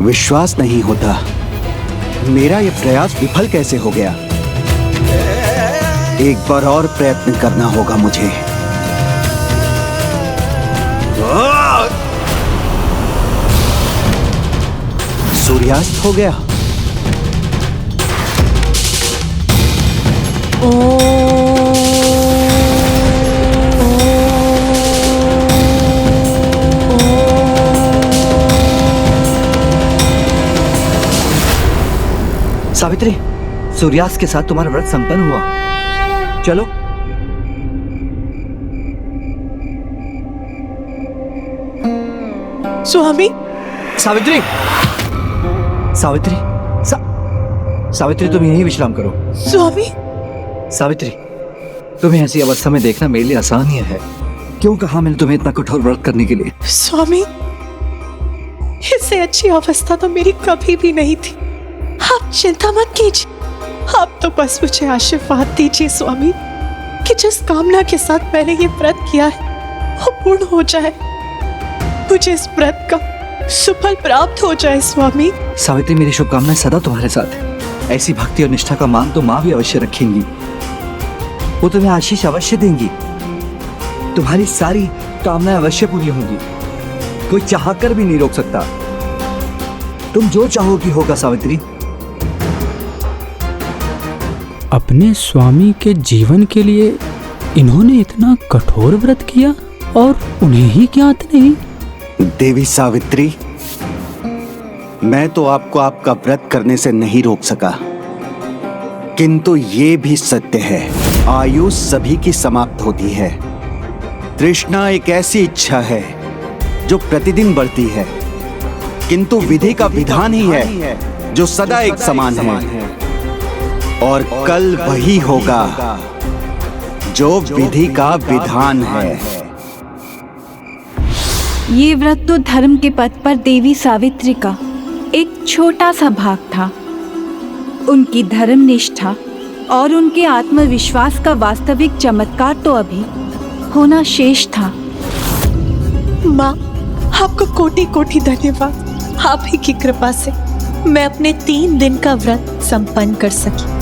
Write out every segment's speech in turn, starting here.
विश्वास नहीं होता, मेरा ये प्रयास विफल कैसे हो गया। एक बार और प्रयत्न करना होगा मुझे। सूर्यास्त हो गया। सावित्री, सूर्यास्त के साथ तुम्हारा व्रत संपन्न हुआ। चलो। स्वामी। सावित्री, सावित्री, सावित्री, तुम यहीं विश्राम करो। स्वामी। सावित्री, तुम्हें ऐसी अवस्था में देखना मेरे लिए आसान ही है। क्यों कहा मैंने तुम्हें इतना कठोर व्रत करने के लिए? स्वामी, इससे अच्छी अवस्था तो मेरी कभी भी नहीं थी। आप चिंता मत कीजिए, आप तो बस मुझे आशीर्वाद दीजिए स्वामी कि जिस कामना के साथ मैंने ये व्रत किया है वो पूर्ण हो जाए, मुझे इस व्रत का सुफल प्राप्त हो जाए स्वामी। सावित्री, मेरी शुभकामनाएं सदा तुम्हारे साथ है। ऐसी भक्ति और निष्ठा का मान तो माँ भी अवश्य रखेंगी। वो तुम्हें आशीष अवश्य देंगी। तुम्हारी सारी कामनाएं अवश्य पूरी होंगी। कोई चाहकर भी नहीं रोक सकता। तुम जो चाहोगी होगा सावित्री। अपने स्वामी के जीवन के लिए इन्होंने इतना कठोर व्रत किया और उन्हें ही ज्ञात नहीं। देवी सावित्री, मैं तो आपको आपका व्रत करने से नहीं रोक सका, किंतु ये भी सत्य है, आयु सभी की समाप्त होती है। तृष्णा एक ऐसी इच्छा है जो प्रतिदिन बढ़ती है, किंतु विधि का विधान ही है जो सदा एक समान है। और कल वही होगा जो विधि का विधान है। ये व्रत तो धर्म के पथ पर देवी सावित्री का एक छोटा सा भाग था। उनकी धर्म निष्ठा और उनके आत्मविश्वास का वास्तविक चमत्कार तो अभी होना शेष था। माँ, आपको कोटि कोटि धन्यवाद। आप ही की कृपा से मैं अपने 3 दिन का व्रत संपन्न कर सकी।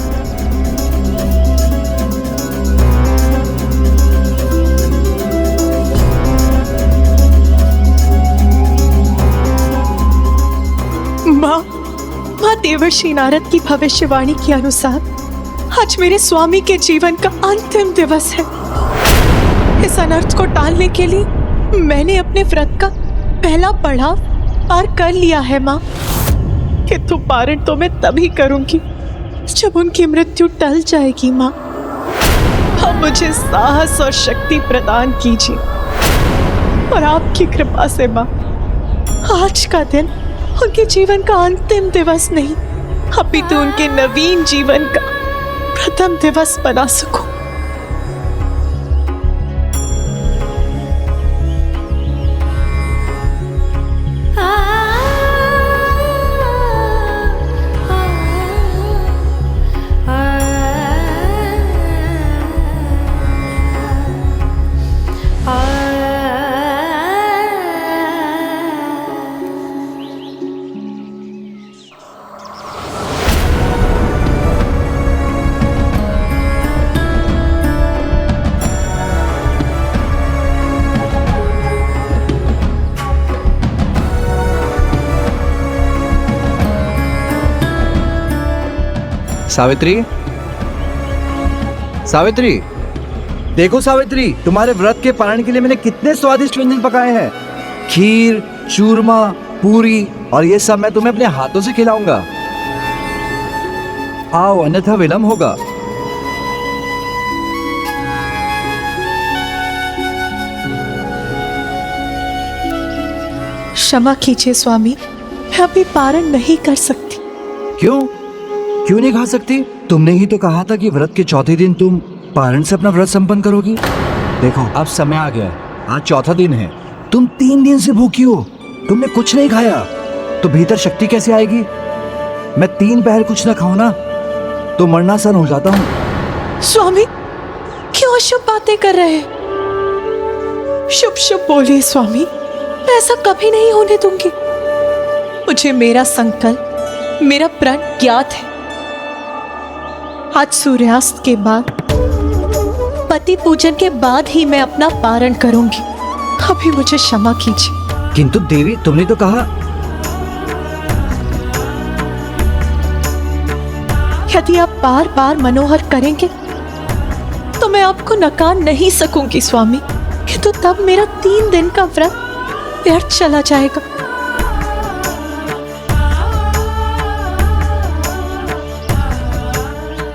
माँ, देवर्षि नारद की भविष्यवाणी के अनुसार आज मेरे स्वामी के जीवन का अंतिम दिवस है। इस अनर्थ को टालने के लिए मैंने अपने व्रत का पहला पड़ाव पार कर लिया है माँ। किंतु पारण तो मैं तभी करूंगी जब उनकी मृत्यु टल जाएगी माँ। अब मुझे साहस और शक्ति प्रदान कीजिए और आपकी कृपा से माँ आज का दिन उनके जीवन का अंतिम दिवस नहीं, अपितु उनके नवीन जीवन का प्रथम दिवस बना सकूं। सावित्री, सावित्री, देखो सावित्री, तुम्हारे व्रत के पारण के लिए मैंने कितने स्वादिष्ट व्यंजन पकाए हैं। खीर, चूरमा, पूरी, और ये सब मैं तुम्हें अपने हाथों से खिलाऊंगा। आओ, अन्यथा विलंब होगा। क्षमा कीजिए स्वामी, मैं अभी पारण नहीं कर सकती। क्यों? क्यों नहीं खा सकती? तुमने ही तो कहा था कि व्रत के चौथे दिन तुम पारण से अपना व्रत संपन्न करोगी। देखो, अब समय आ गया है, आज चौथा दिन है। तुम 3 दिन से भूखी हो, तुमने कुछ नहीं खाया, तो भीतर शक्ति कैसे आएगी? मैं 3 पहर कुछ ना खाऊं ना तो मरणासन हो जाता हूँ। स्वामी, क्यों अशुभ बातें कर रहे हैं? शुभ शुभ बोलिए स्वामी, मैं ऐसा कभी नहीं होने दूंगी। मुझे मेरा संकल्प, मेरा प्रण ज्ञात है। आज सूर्यास्त के बाद, पति पूजन के बाद ही मैं अपना पारण करूंगी। अभी मुझे क्षमा कीजिए। किंतु देवी, तुमने तो कहा। यदि आप बार बार मनोहर करेंगे तो मैं आपको नकार नहीं सकूंगी स्वामी, किंतु तब मेरा 3 दिन का व्रत व्यर्थ चला जाएगा।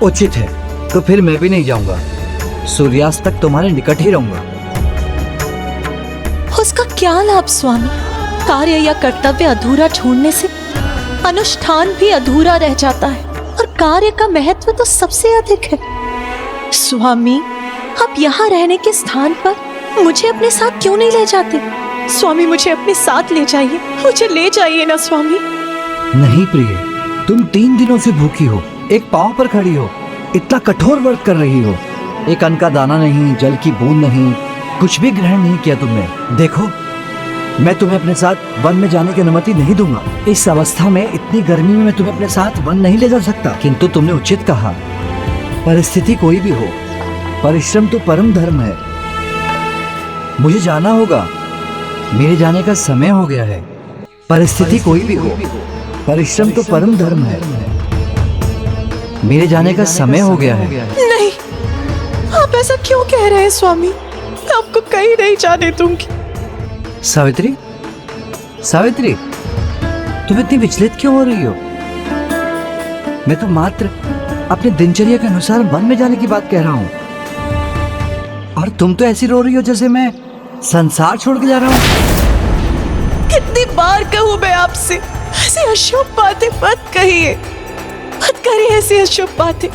उचित है, तो फिर मैं भी नहीं जाऊंगा। सूर्यास्त तक तुम्हारे निकट ही रहूंगा। उसका क्या लाभ स्वामी? कार्य या कर्तव्य अधूरा छोड़ने से अनुष्ठान भी अधूरा रह जाता है, और कार्य का महत्व तो सबसे अधिक है। स्वामी, आप यहाँ रहने के स्थान पर मुझे अपने साथ क्यों नहीं ले जाते? स्वामी, मुझे अपने साथ ले जाइए, मुझे ले जाइए ना स्वामी। नहीं प्रिय, तुम 3 दिनों से भूखी हो, एक पांव पर खड़ी हो, इतना कठोर व्रत कर रही हो। एक अन्न का दाना नहीं, जल की बूंद नहीं, कुछ भी ग्रहण नहीं किया तुमने। देखो, मैं तुम्हें अपने साथ वन में जाने की अनुमति नहीं दूंगा। इस अवस्था में, इतनी गर्मी में मैं तुम्हें अपने साथ वन नहीं ले जा सकता। किंतु तुमने उचित कहा, परिस्थिति कोई भी हो, परिश्रम तो परम धर्म है। मुझे जाना होगा, मेरे जाने का समय हो गया है। परिस्थिति कोई भी हो, परिश्रम तो परम धर्म है। मेरे जाने का समय हो गया है। नहीं, आप ऐसा क्यों कह रहे हैं स्वामी? मैं आपको कहीं नहीं जाने दूंगी। सावित्री, सावित्री, तुम इतनी विचलित क्यों हो रही हो? मैं तो मात्र अपने दिनचर्या के अनुसार वन में जाने की बात कह रहा हूँ, और तुम तो ऐसी रो रही हो जैसे मैं संसार छोड़ के जा रहा हूँ। कितनी बार कहूँ मैं आपसे, ऐसी अशुभ बातें मत कहिए, मत करिए ऐसी अशुभ बातें।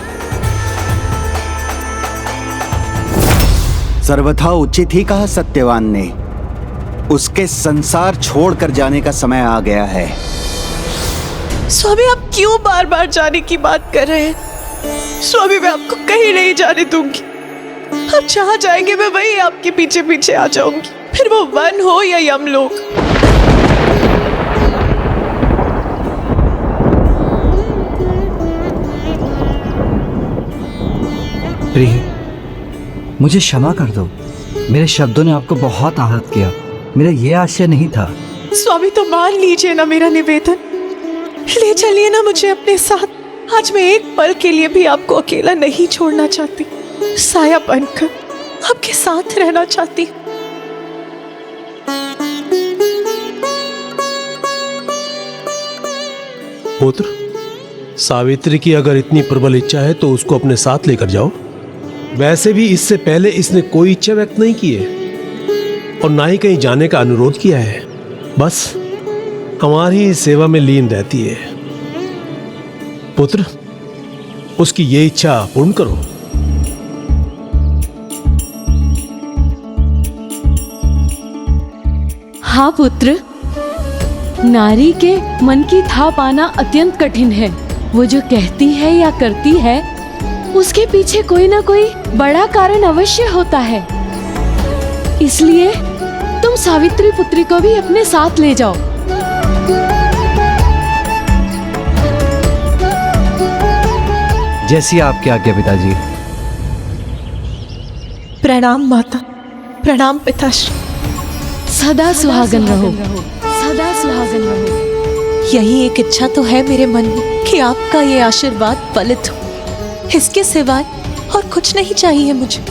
सर्वथा उचित ही कहा सत्यवान ने। उसके संसार छोड़कर जाने का समय आ गया है। स्वामी, आप क्यों बार बार जाने की बात कर रहे हैं? स्वामी, मैं आपको कहीं नहीं जाने दूंगी। आप जहां जाएंगे मैं वहीं आपके पीछे पीछे आ जाऊंगी, फिर वो वन हो या यमलोक। प्रिय, मुझे क्षमा कर दो। मेरे शब्दों ने आपको बहुत आहत किया। मेरा ये आशय नहीं था। स्वामी, तो मान लीजिए ना मेरा निवेदन, ले चलिए ना मुझे अपने साथ। आज मैं एक पल के लिए भी आपको अकेला नहीं छोड़ना चाहती। साया बनकर आपके साथ रहना चाहती। पुत्र, सावित्री की अगर इतनी प्रबल इच्छा है तो उसको अपने साथ लेकर जाओ। वैसे भी इससे पहले इसने कोई इच्छा व्यक्त नहीं की है और ना ही कहीं जाने का अनुरोध किया है। बस हमारी ही सेवा में लीन रहती है। पुत्र, उसकी ये इच्छा पूर्ण करो। हाँ पुत्र, नारी के मन की था पाना अत्यंत कठिन है। वो जो कहती है या करती है, उसके पीछे कोई ना कोई बड़ा कारण अवश्य होता है। इसलिए तुम सावित्री पुत्री को भी अपने साथ ले जाओ। जैसी आपकी आज्ञा पिताजी। प्रणाम माता, प्रणाम पिताश्री। सदा सुहागन रहो, सदा सुहागन रहो। यही एक इच्छा तो है मेरे मन में कि आपका ये आशीर्वाद फलित हो। इसके सिवाय और कुछ नहीं चाहिए मुझे।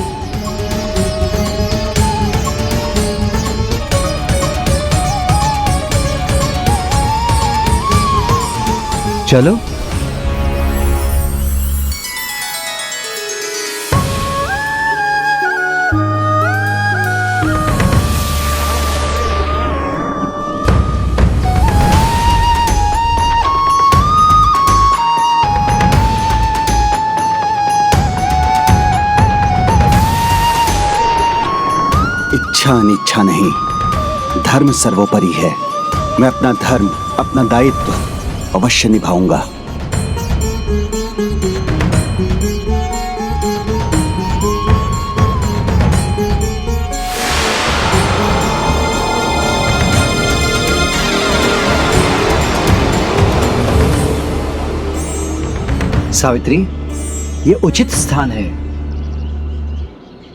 चलो। इच्छा अनिच्छा नहीं, धर्म सर्वोपरि है। मैं अपना धर्म, अपना दायित्व अवश्य निभाऊंगा। सावित्री, ये उचित स्थान है।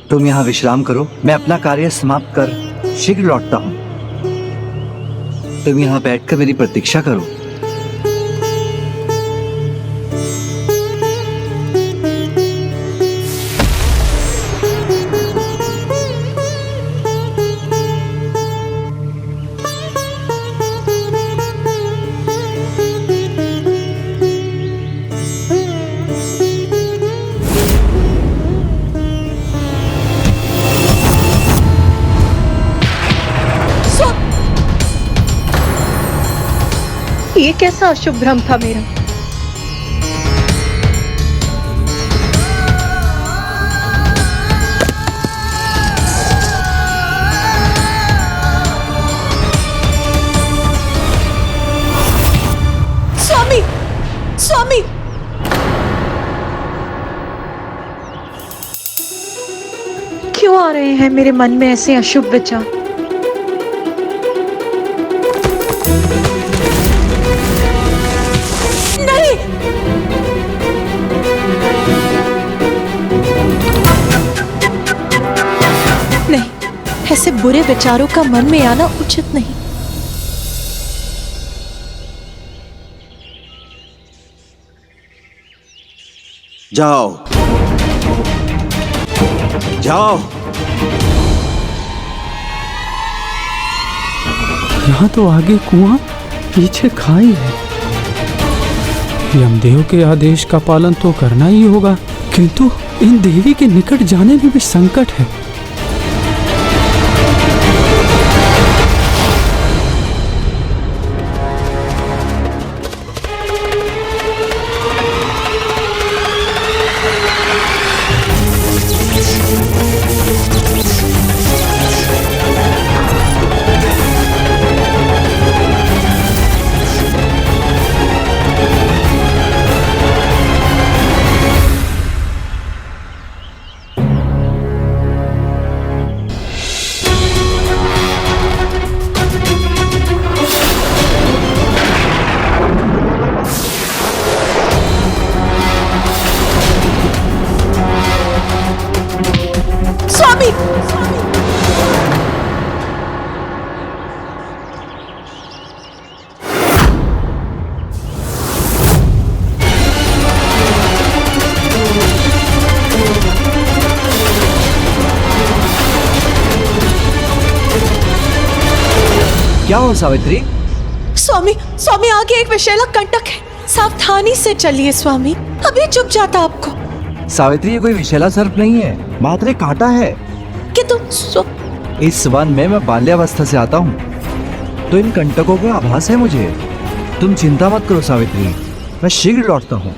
तुम यहाँ विश्राम करो, मैं अपना कार्य समाप्त कर शीघ्र लौटता हूँ। तुम यहाँ बैठकर मेरी प्रतीक्षा करो। ये कैसा अशुभ भ्रम था मेरा। स्वामी, स्वामी, क्यों आ रहे हैं मेरे मन में ऐसे अशुभ विचार? ऐसे बुरे विचारों का मन में आना उचित नहीं। जाओ जाओ। यहाँ तो आगे कुआं, पीछे खाई है। यमदेव के आदेश का पालन तो करना ही होगा, किंतु इन देवी के निकट जाने में भी संकट है। क्या हो सावित्री? स्वामी, स्वामी आगे एक विषैला कंटक है, सावधानी से चलिए स्वामी, अभी चुप जाता आपको। सावित्री, ये कोई विषैला सर्प नहीं है, मात्र एक कांटा है। किंतु इस वन में मैं बाल्यावस्था से आता हूँ, तो इन कंटकों का आभास है मुझे। तुम चिंता मत करो सावित्री, मैं शीघ्र लौटता हूँ।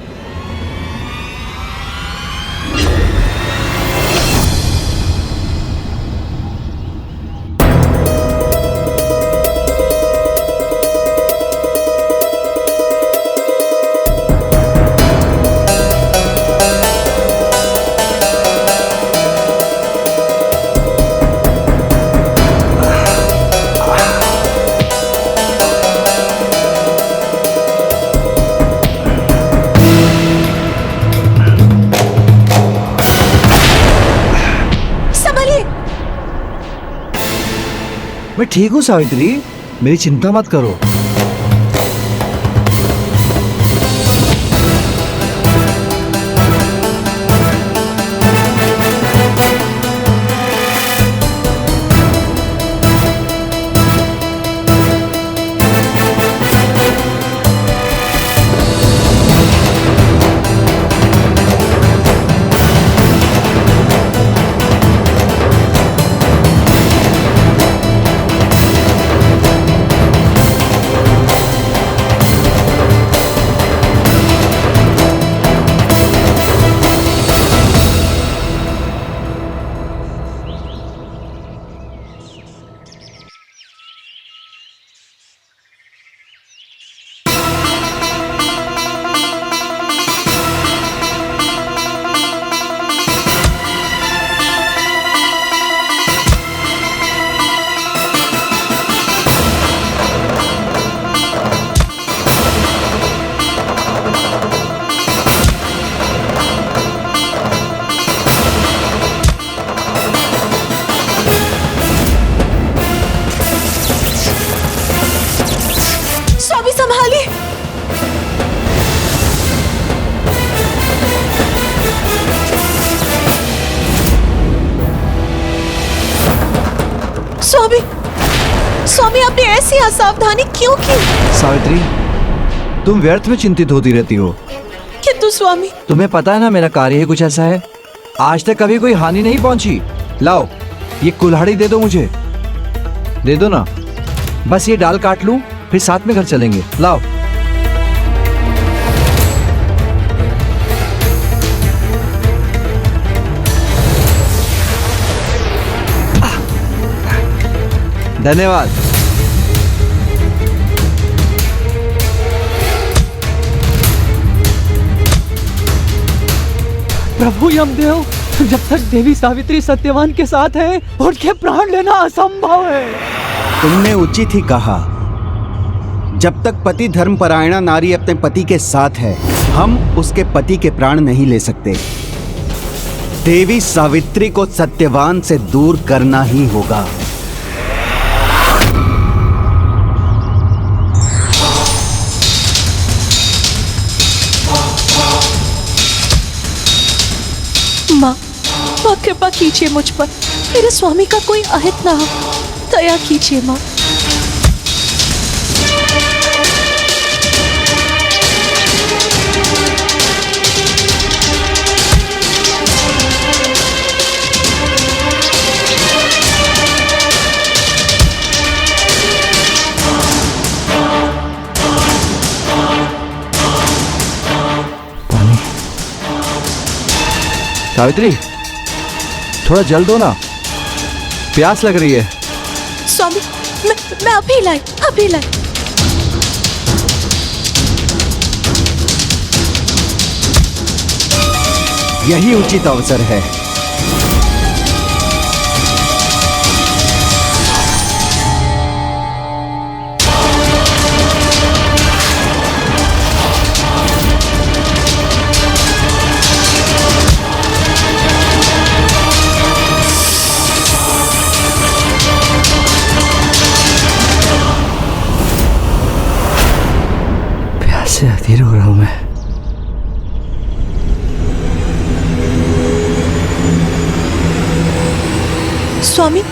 मैं ठीक हूँ सावित्री, मेरी चिंता मत करो। स्वामी आपने ऐसी असावधानी क्यों की? सावित्री, तुम व्यर्थ में चिंतित होती रहती हो। किंतु स्वामी, तुम्हें पता है ना मेरा कार्य ही कुछ ऐसा है। आज तक कभी कोई हानि नहीं पहुंची। लाओ, ये कुल्हाड़ी दे दो मुझे, दे दो ना। बस ये डाल काट लूं, फिर साथ में घर चलेंगे। लाओ। धन्यवाद। प्रभु यमदेव, जब तक देवी सावित्री सत्यवान के साथ है, उनके प्राण लेना असंभव है। तुमने उचित ही कहा। जब तक पति धर्मपरायणा नारी अपने पति के साथ है, हम उसके पति के प्राण नहीं ले सकते। देवी सावित्री को सत्यवान से दूर करना ही होगा। माँ कृपा कीजिए मुझ पर, मेरे स्वामी का कोई अहित ना हो, दया कीजिए माँ। सावित्री, थोड़ा जल दो ना, प्यास लग रही है। स्वामी, मैं अभी लाई, अभी लाई। यही उचित अवसर है। से अधीर हो रहा हूं मैं। स्वामी,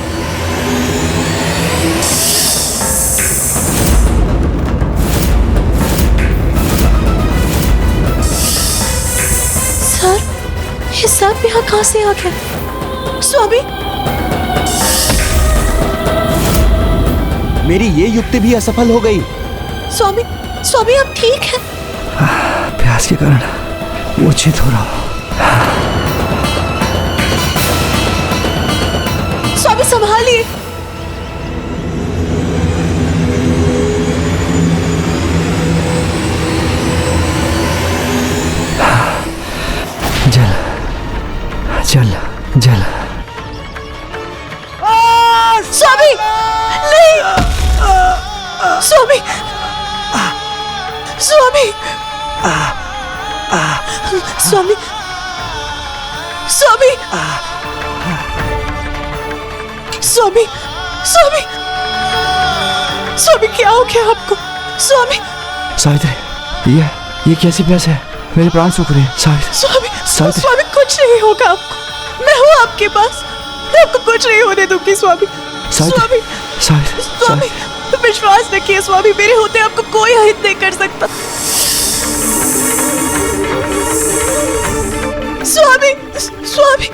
सर, ये सब यहाँ कहाँ से आ गया? स्वामी, मेरी ये युक्ति भी असफल हो गई। स्वामी, स्वामी आप ठीक हैं? प्यास के कारण मूर्छित हो रहा हूं। स्वामी संभालिए। जल, जल, जल। स्वामी, नहीं, स्वामी, स्वामी, स्वामी, स्वामी, स्वामी, स्वामी, स्वामी, क्या हो गया आपको? स्वामी, सावित्री, ये कैसी प्यास है? मेरे प्राण सूख रहे हैं। सावित्री, स्वामी, सावित्री। स्वामी, कुछ नहीं होगा आपको, मैं हूँ आपके पास, मैं आपको कुछ नहीं होने दूंगी। स्वामी, स्वामी, सावित्री, स्वामी, विश्वास रखिए स्वामी, मेरे होते आपको कोई अहित नहीं कर सकता। स्वामी, स्वामी,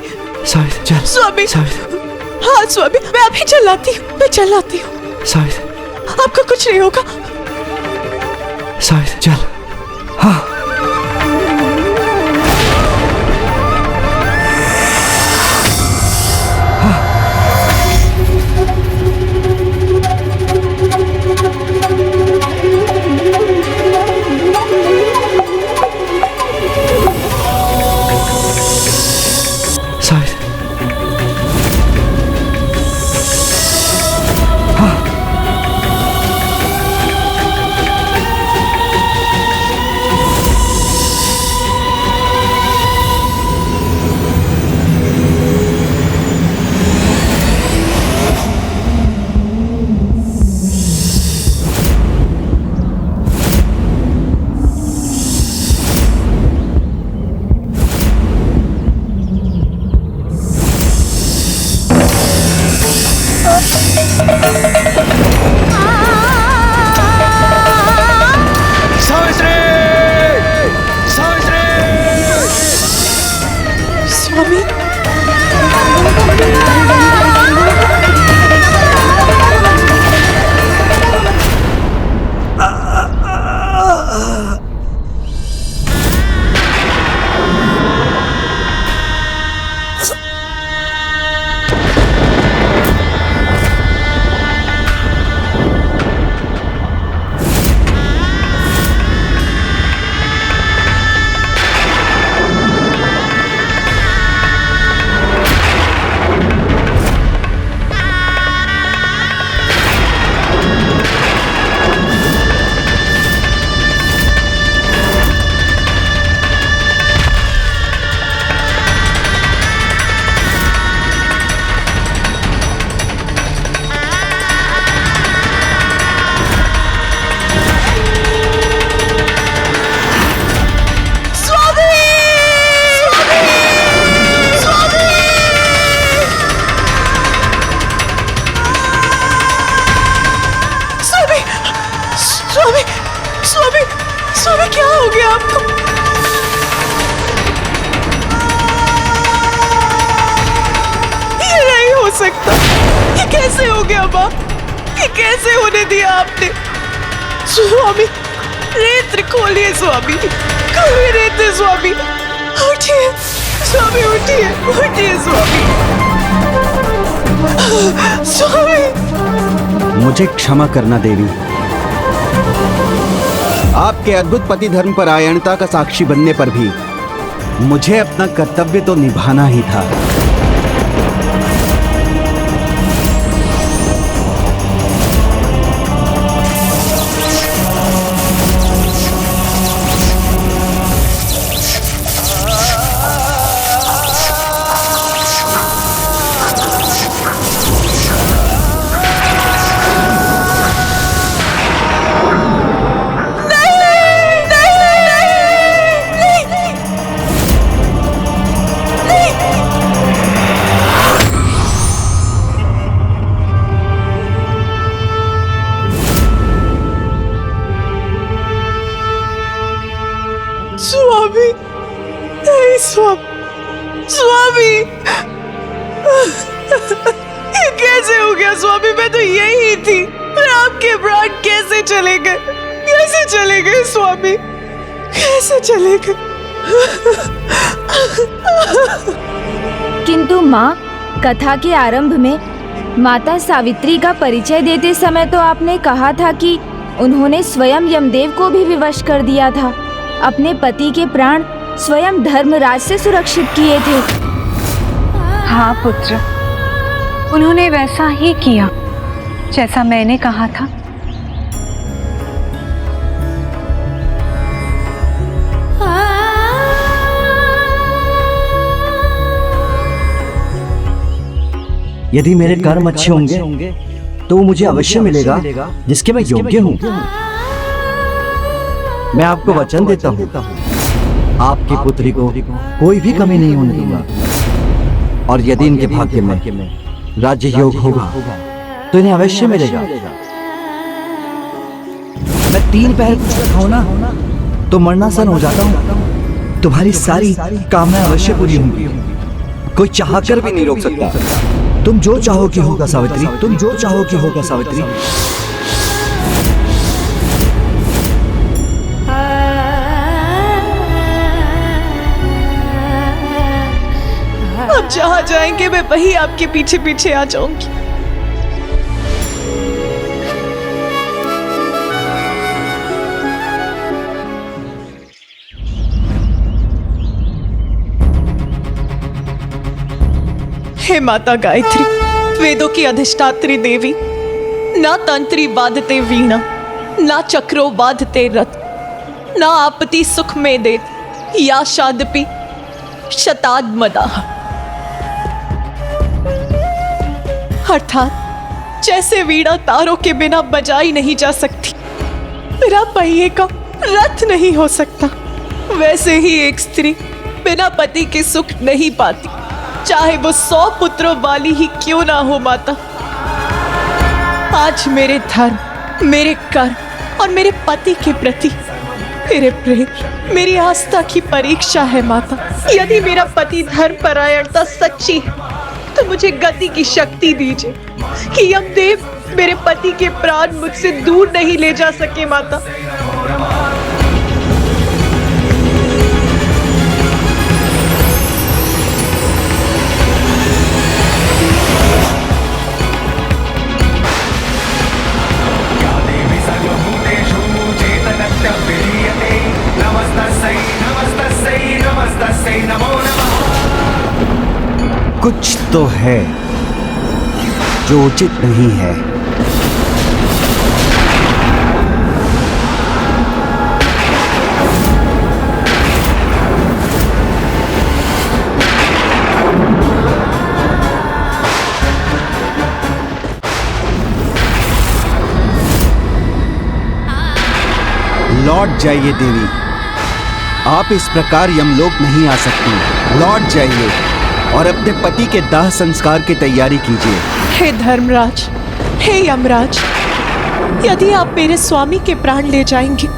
सावित्री, चल। स्वामी, सावित्री, हाँ स्वामी, मैं अभी चलाती हूँ, मैं चलाती हूँ। सावित्री, आपको कुछ नहीं होगा। सावित्री, चल। हाँ। माता, ये कैसे हो गया माँ? ये कैसे होने दिया आपने? स्वामी, नेत्र खोलिए स्वामी, खोलिए नेत्र स्वामी, उठिए स्वामी, उठिए, उठिए स्वामी, स्वामी। मुझे क्षमा करना देवी। आपके अद्भुत पति धर्म परायणता का साक्षी बनने पर भी मुझे अपना कर्तव्य तो निभाना ही था। स्वामी, नहीं स्वामी, ये कैसे हो गया स्वामी? मैं तो यही थी, पर आपके प्राण कैसे चले गए? कैसे चले गए स्वामी? कैसे चले गए? किंतु माँ, कथा के आरंभ में माता सावित्री का परिचय देते समय तो आपने कहा था कि उन्होंने स्वयं यमदेव को भी विवश कर दिया था। अपने पति के प्राण स्वयं धर्मराज से सुरक्षित किए थे। हाँ पुत्र, उन्होंने वैसा ही किया जैसा मैंने कहा था। यदि मेरे कर्म अच्छे होंगे तो वो मुझे अवश्य मिलेगा जिसके मैं योग्य हूँ। मैं आपको वचन देता हूँ, आपकी पुत्री को कोई भी कमी नहीं होने दूंगा। और यदि इनके भाग्य में राज्य योग होगा तो इन्हें अवश्य मिलेगा। मैं 3 पैर कुछ खाऊं ना तो मरणासन हो जाता हूँ। तुम्हारी सारी कामनाएं अवश्य पूरी होंगी, कोई चाह कर भी नहीं रोक सकता। तुम जो चाहोगी होगा सावित्री, तुम जो चाहोगी होगा सावित्री। आप जहाँ जाएंगे मैं वही आपके पीछे पीछे आ जाऊंगी। हे माता गायत्री, वेदों की अधिष्ठात्री देवी, ना तंत्री वादते वीणा, ना चक्रो वादते रथ, ना आपति सुख में देत, या शादपि शताद्मदाः। अर्थात जैसे वीणा तारों के बिना बजाई नहीं जा सकती, बिना पहिए का रथ नहीं हो सकता, वैसे ही एक स्त्री बिना पति के सुख नहीं पाती, चाहे वो 100 पुत्रों वाली ही क्यों ना हो माता। आज मेरे धर्म, मेरे कर्म और मेरे पति के प्रति मेरे प्रेम, मेरी आस्था की परीक्षा है माता। यदि मेरा पति धर्म परायणता सच्ची है तो मुझे गति की शक्ति दीजिए कि यमदेव मेरे पति के प्राण मुझसे दूर नहीं ले जा सके माता। कुछ तो है जो उचित नहीं है। लौट जाइए देवी, आप इस प्रकार यमलोक नहीं आ सकती। लौट जाइए और अपने पति के दाह संस्कार की तैयारी कीजिए। हे धर्मराज, हे यमराज, यदि आप मेरे स्वामी के प्राण ले जाएंगे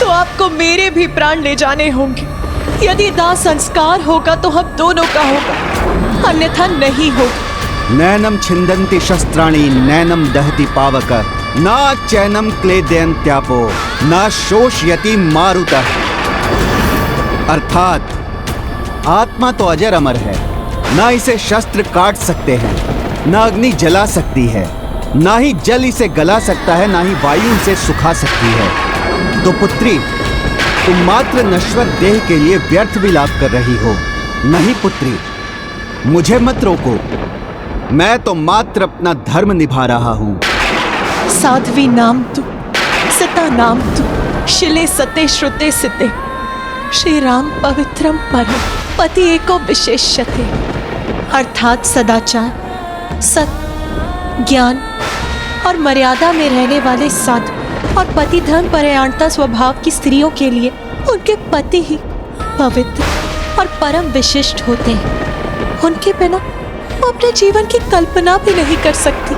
तो आपको मेरे भी प्राण ले जाने होंगे। यदि दाह संस्कार होगा तो हम दोनों का होगा, अन्यथा नहीं होगा। नैनम छिंदन्ति शस्त्राणि नैनम दहति पावक ना चैनम क्लेदयन्त्यापो ना शोषयति मारुतः। अर्थात आत्मा तो अजर अमर है, ना इसे शस्त्र काट सकते हैं, ना अग्नि जला सकती है, ना ही जल इसे गला सकता है, ना ही वायु इसे सुखा सकती है। तो पुत्री, तुम मात्र नश्वर देह के लिए व्यर्थ विलाप कर रही हो। नहीं पुत्री, मुझे मत रोको, मैं तो मात्र अपना धर्म निभा रहा हूं। साध्वी नाम तु सता नाम तु शिले सते श्रुते सिते श्री राम पवित्रम परम पति एको विशेष्यते। अर्थात सदाचार, सत, ज्ञान और मर्यादा में रहने वाले साधु और पति धर्म परायणता स्वभाव की स्त्रियों के लिए उनके पति ही पवित्र और परम विशिष्ट होते हैं। उनके बिना वो अपने जीवन की कल्पना भी नहीं कर सकती।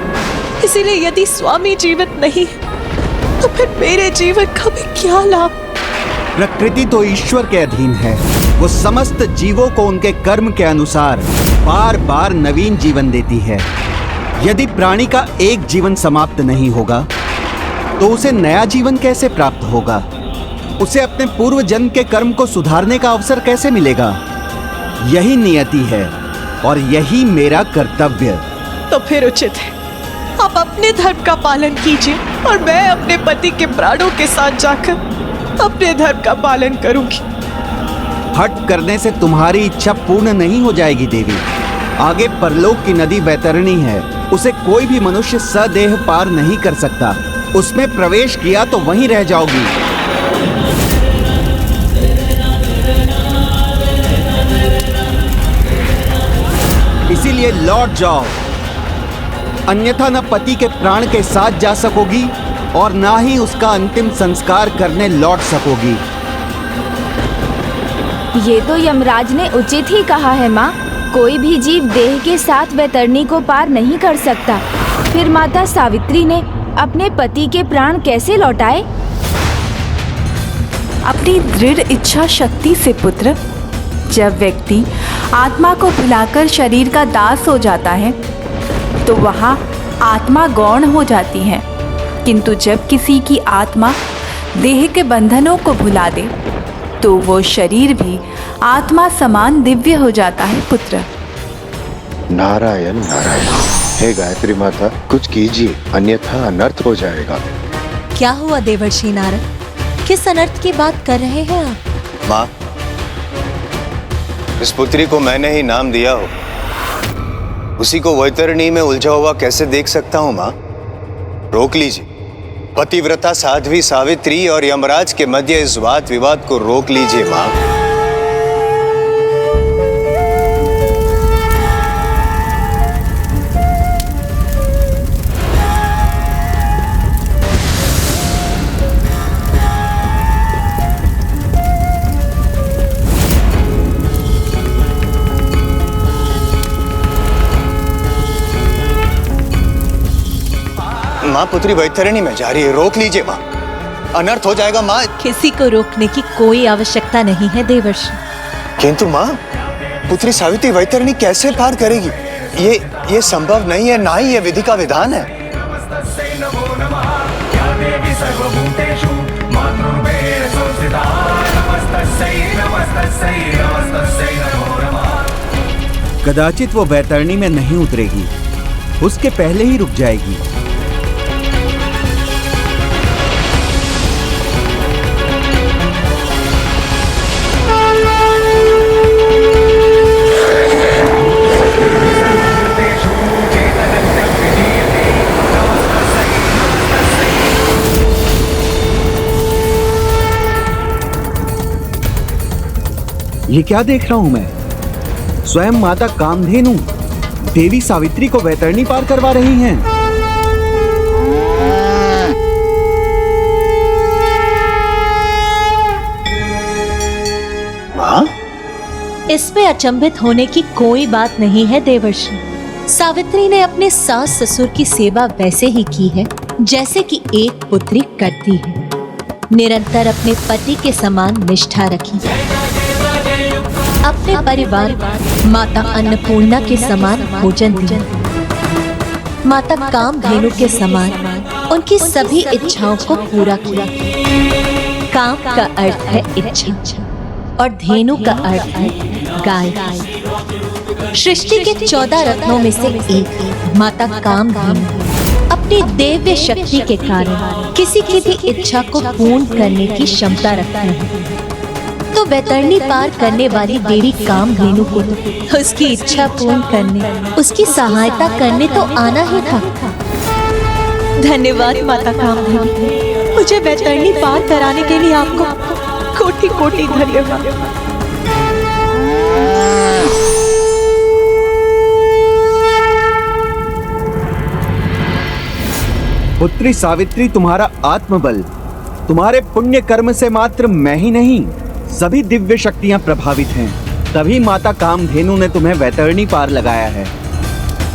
इसीलिए यदि स्वामी जीवित नहीं है तो फिर मेरे जीवन का भी क्या लाभ। प्रकृति तो ईश्वर के अधीन है, वो समस्त जीवों को उनके कर्म के अनुसार बार बार नवीन जीवन देती है। यदि प्राणी का एक जीवन समाप्त नहीं होगा तो उसे नया जीवन कैसे प्राप्त होगा? उसे अपने पूर्व जन्म के कर्म को सुधारने का अवसर कैसे मिलेगा? यही नियति है और यही मेरा कर्तव्य। तो फिर उचित है आप अपने धर्म का पालन कीजिए और मैं अपने पति के प्राणों के साथ जाकर अपने धर्म का पालन करूंगी। हट करने से तुम्हारी इच्छा पूर्ण नहीं हो जाएगी देवी। आगे परलोक की नदी बैतरणी है, उसे कोई भी मनुष्य सदेह पार नहीं कर सकता। उसमें प्रवेश किया तो वहीं रह जाओगी। इसीलिए लौट जाओ, अन्यथा न पति के प्राण के साथ जा सकोगी और ना ही उसका अंतिम संस्कार करने लौट सकोगी। ये तो यमराज ने उचित ही कहा है माँ। कोई भी जीव देह के साथ बैतरणी को पार नहीं कर सकता। फिर माता सावित्री ने अपने पति के प्राण कैसे लौटाए? अपनी दृढ़ इच्छा शक्ति से पुत्र। जब व्यक्ति आत्मा को भुलाकर शरीर का दास हो जाता है तो वहाँ आत्मा गौण हो जाती है, किंतु जब किसी की आत्मा देह के बंधनों को भुला दे तो वो शरीर भी आत्मा समान दिव्य हो जाता है पुत्र। नारायण नारायण। हे गायत्री माता, कुछ कीजिए अन्यथा अनर्थ हो जाएगा। क्या हुआ देवर्षि नारद, किस अनर्थ की बात कर रहे हैं आप? माँ, इस पुत्री को मैंने ही नाम दिया हो, उसी को वैतरणी में उलझा हुआ कैसे देख सकता हूँ माँ? रोक लीजिए। पतिव्रता साध्वी सावित्री और यमराज के मध्य इस वाद विवाद को रोक लीजिए माँ। माँ, पुत्री वैतरणी में जा रही है, रोक लीजिए माँ, अनर्थ हो जाएगा माँ। किसी को रोकने की कोई आवश्यकता नहीं है देवर्षि। किंतु माँ, पुत्री सावित्री वैतरणी कैसे पार करेगी? ये संभव नहीं है, ना ही ये विधि का विधान है। कदाचित वो बैतरणी में नहीं उतरेगी, उसके पहले ही रुक जाएगी। ये क्या देख रहा हूं मैं? स्वयं माता कामधेनु देवी सावित्री को बैतरणी पार करवा रही हैं। माँ? इसमें अचंभित होने की कोई बात नहीं है देवर्षि। सावित्री ने अपने सास ससुर की सेवा वैसे ही की है जैसे कि एक पुत्री करती है। निरंतर अपने पति के समान निष्ठा रखी, अपने परिवार माता अन्नपूर्णा के समान भोजन दिया माता कामधेनु के समान उनकी सभी इच्छाओं को पूरा किया। काम का अर्थ है इच्छा और धेनु का अर्थ है गाय। सृष्टि के 14 रत्नों में से एक माता कामधेनु अपनी दिव्य शक्ति के कारण किसी की भी इच्छा को पूर्ण करने की क्षमता रखती है। तो वैतरणी पार करने वाली देवी कामधेनु को उसकी इच्छा पूर्ण करने, उसकी सहायता करने तो आना ही था। धन्यवाद माता कामधेनु, मुझे वैतरणी पार कराने के लिए आपको कोटि कोटि धन्यवाद। पुत्री सावित्री, तुम्हारा आत्मबल, तुम्हारे पुण्य कर्म से मात्र मैं ही नहीं, सभी दिव्य शक्तियां प्रभावित हैं। तभी माता कामधेनु ने तुम्हें वैतरणी पार लगाया है।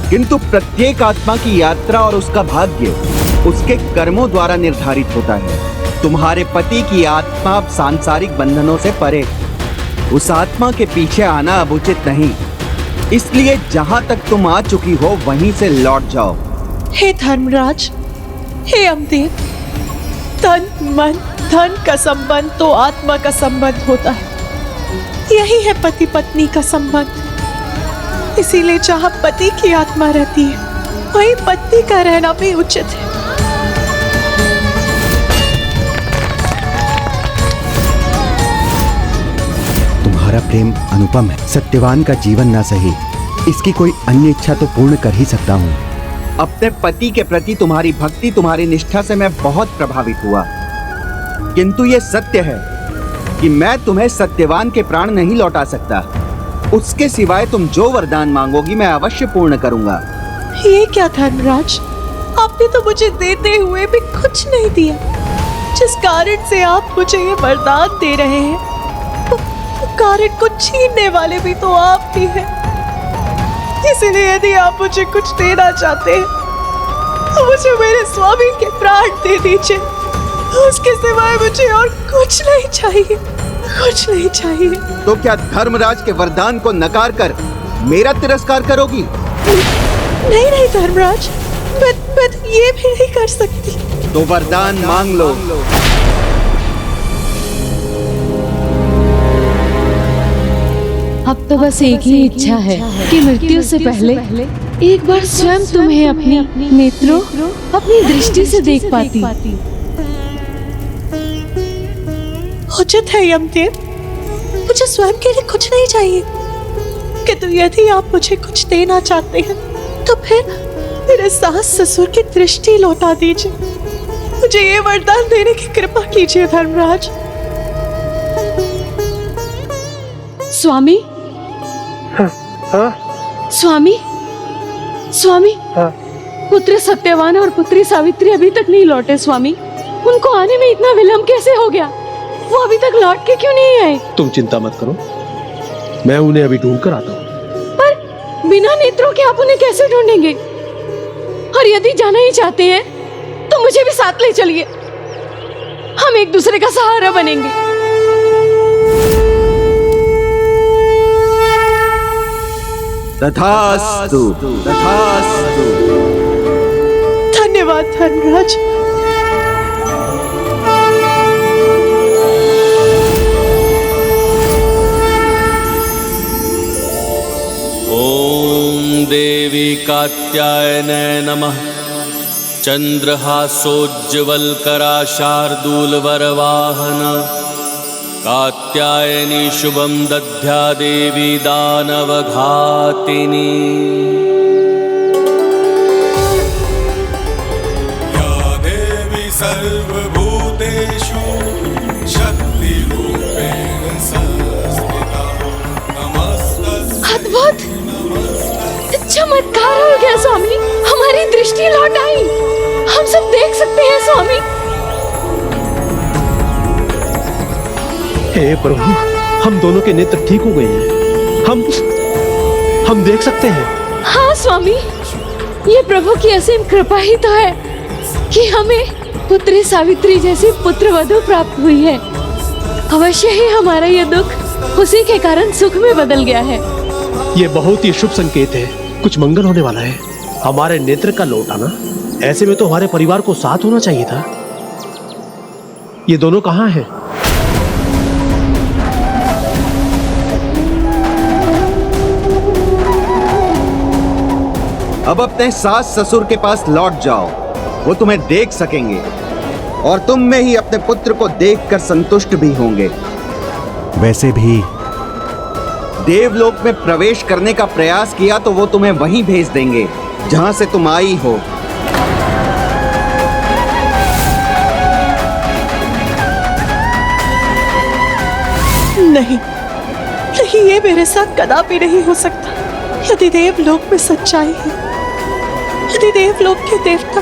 किंतु प्रत्येक आत्मा की यात्रा और उसका भाग्य उसके कर्मों द्वारा निर्धारित होता है। तुम्हारे पति की आत्मा अब सांसारिक बंधनों से परे, उस आत्मा के पीछे आना अब उचित नहीं। इसलिए जहां तक तुम आ चुकी हो वहीं से लौट जाओ। हे धर्मराज, हे यमदेव, तन मन धन का संबंध तो आत्मा का संबंध होता है। यही है पति पत्नी का संबंध। इसीलिए जहाँ पति की आत्मा रहती है वहीं पत्नी का रहना भी उचित है। तुम्हारा प्रेम अनुपम है। सत्यवान का जीवन ना सही, इसकी कोई अन्य इच्छा तो पूर्ण कर ही सकता हूँ। अपने पति के प्रति तुम्हारी भक्ति, तुम्हारी निष्ठा से मैं बहुत प्रभावित हुआ। किंतु ये सत्य है कि मैं तुम्हें सत्यवान के प्राण नहीं लौटा सकता। उसके सिवाय तुम जो वरदान मांगोगी मैं अवश्य पूर्ण करूंगा। ये क्या धर्मराज, आपने तो मुझे देते हुए भी कुछ नहीं दिया। जिस कारण से आप मुझे ये वरदान दे रहे हैं, वो कारण को छीनने वाले भी तो आप ही हैं। इसलिए यदि आप मुझे कुछ देना चाहते हैं तो मुझे मेरे स्वामी के प्राण दे दीजिए। उसके सिवाय मुझे और कुछ नहीं चाहिए, कुछ नहीं चाहिए। तो क्या धर्मराज के वरदान को नकार कर मेरा तिरस्कार करोगी? नहीं नहीं धर्मराज, मैं ये भी नहीं कर सकती। तो वरदान मांग लो। अब तो बस एक ही इच्छा है कि मृत्यु से पहले एक बार स्वयं तुम्हें अपनी नेत्रों, अपनी दृष्टि से देख पाती। उचित है यमदेव, मुझे स्वयं के लिए कुछ नहीं चाहिए। किंतु यदि आप मुझे कुछ देना चाहते हैं तो फिर मेरे सास ससुर की दृष्टि लौटा दीजिए। मुझे ये वरदान देने की कृपा कीजिए धर्मराज। स्वामी, स्वामी, स्वामी, पुत्र सत्यवान और पुत्री सावित्री अभी तक नहीं लौटे। स्वामी, उनको आने में इतना विलंब कैसे हो गया? वो अभी तक लौट के क्यों नहीं आए? तुम चिंता मत करो, मैं उन्हें अभी ढूंढ कर आता हूँ। पर बिना नेत्रों के आप उन्हें कैसे ढूंढेंगे? और यदि जाना ही चाहते हैं तो मुझे भी साथ ले चलिए, हम एक दूसरे का सहारा बनेंगे। तथास्तु, तथास्तु। धन्यवाद धर्मराज। ओम देवी कात्यायने नमः। चंद्रहासोज्ज्वलकरा शार्दूलवरवाहन कात्यायनी शुभम दध्या देवी दानवघातिनी। या देवी सर्वभूतेषु शक्तिरूपेण संस्थिता नमस्तस्यै। अद्भुत चमत्कार हो गया स्वामी, हमारी दृष्टि लौट आई, हम सब देख सकते हैं स्वामी। हे प्रभु, हम दोनों के नेत्र ठीक हो गए हैं, हम देख सकते हैं। हाँ स्वामी, ये प्रभु की असीम कृपा ही तो है कि हमें पुत्री सावित्री जैसी पुत्रवधू प्राप्त हुई है। अवश्य ही हमारा ये दुख उसी के कारण सुख में बदल गया है। ये बहुत ही शुभ संकेत है, कुछ मंगल होने वाला है। हमारे नेत्र का लौटाना, ऐसे में तो हमारे परिवार को साथ होना चाहिए था। ये दोनों कहाँ हैं? अब अपने सास ससुर के पास लौट जाओ, वो तुम्हें देख सकेंगे और तुम में ही अपने पुत्र को देखकर संतुष्ट भी होंगे। वैसे भी देवलोक में प्रवेश करने का प्रयास किया तो वो तुम्हें वहीं भेज देंगे जहां से तुम आई हो। नहीं नहीं, ये मेरे साथ कदापि नहीं हो सकता। यदि देवलोक में सच्चाई है, यदि देवलोक के देवता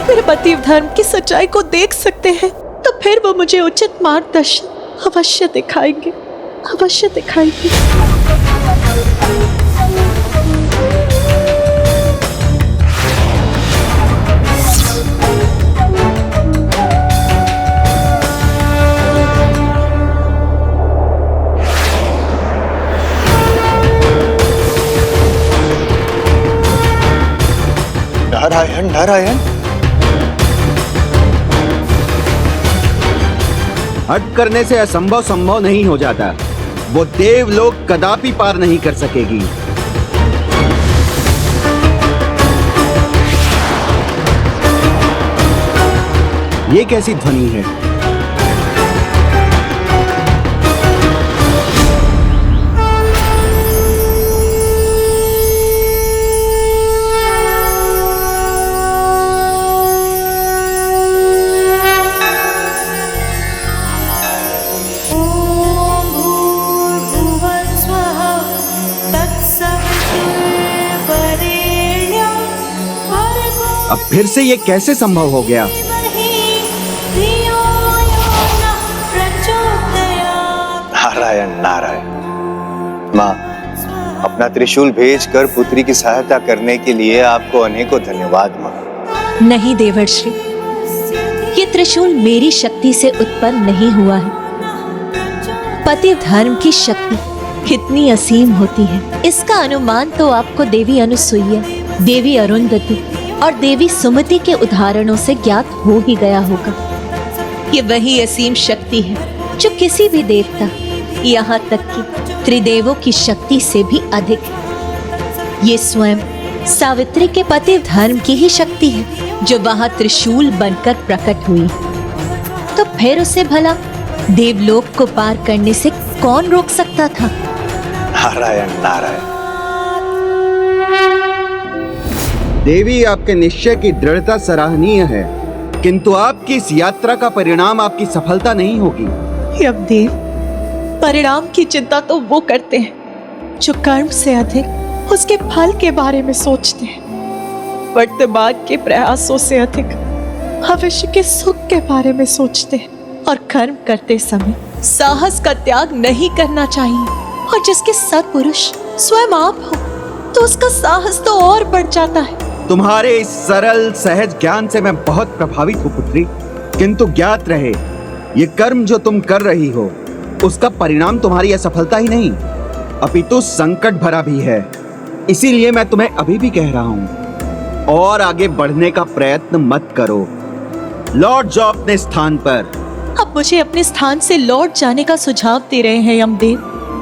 मेरे पति धर्म की सच्चाई को देख सकते हैं, तो फिर वो मुझे उचित मार्गदर्शन अवश्य दिखाएंगे, अवश्य दिखाएंगे। नारायण नारायण। हट करने से असंभव संभव नहीं हो जाता। वो देवलोक कदापि पार नहीं कर सकेगी। ये कैसी ध्वनि है? अब फिर से ये कैसे संभव हो गया? नारायण नारायण। माँ, अपना त्रिशूल भेजकर पुत्री की सहायता करने के लिए आपको अनेकों धन्यवाद माँ। नहीं देवर्षि, ये त्रिशूल मेरी शक्ति से उत्पन्न नहीं हुआ है। पति धर्म की शक्ति कितनी असीम होती है, इसका अनुमान तो आपको देवी अनुसुईया, देवी अरुंधति और देवी सुमति के उदाहरणों से ज्ञात हो ही गया होगा। ये वही असीम शक्ति है जो किसी भी देवता, यहाँ तक कि त्रिदेवों की शक्ति से भी अधिक है। ये स्वयं सावित्री के पति धर्म की ही शक्ति है जो वहां त्रिशूल बनकर प्रकट हुई। तो फिर उसे भला देवलोक को पार करने से कौन रोक सकता था? नारायण नारायण। देवी, आपके निश्चय की दृढ़ता सराहनीय है, किंतु आपकी इस यात्रा का परिणाम आपकी सफलता नहीं होगी। यमदेव, परिणाम की चिंता तो वो करते हैं जो कर्म से अधिक उसके फल के बारे में सोचते हैं। वर्तमान के प्रयासों से अधिक भविष्य के सुख के बारे में सोचते हैं। और कर्म करते समय साहस का त्याग नहीं करना चाहिए। और जिसके सत्पुरुष स्वयं आप हो तो उसका साहस तो और बढ़ जाता है। तुम्हारे इस सरल सहज ज्ञान से मैं बहुत प्रभावित हूँ पुत्री, किंतु ज्ञात रहे, ये कर्म जो तुम कर रही हो उसका परिणाम तुम्हारी असफलता ही नहीं अपितु संकट भरा भी है। इसीलिए मैं तुम्हें अभी भी कह रहा हूँ, और आगे बढ़ने का प्रयत्न मत करो। लौट जाओ अपने स्थान पर। अब मुझे अपने स्थान से लौट जाने का सुझाव दे रहे हैं यमदेव,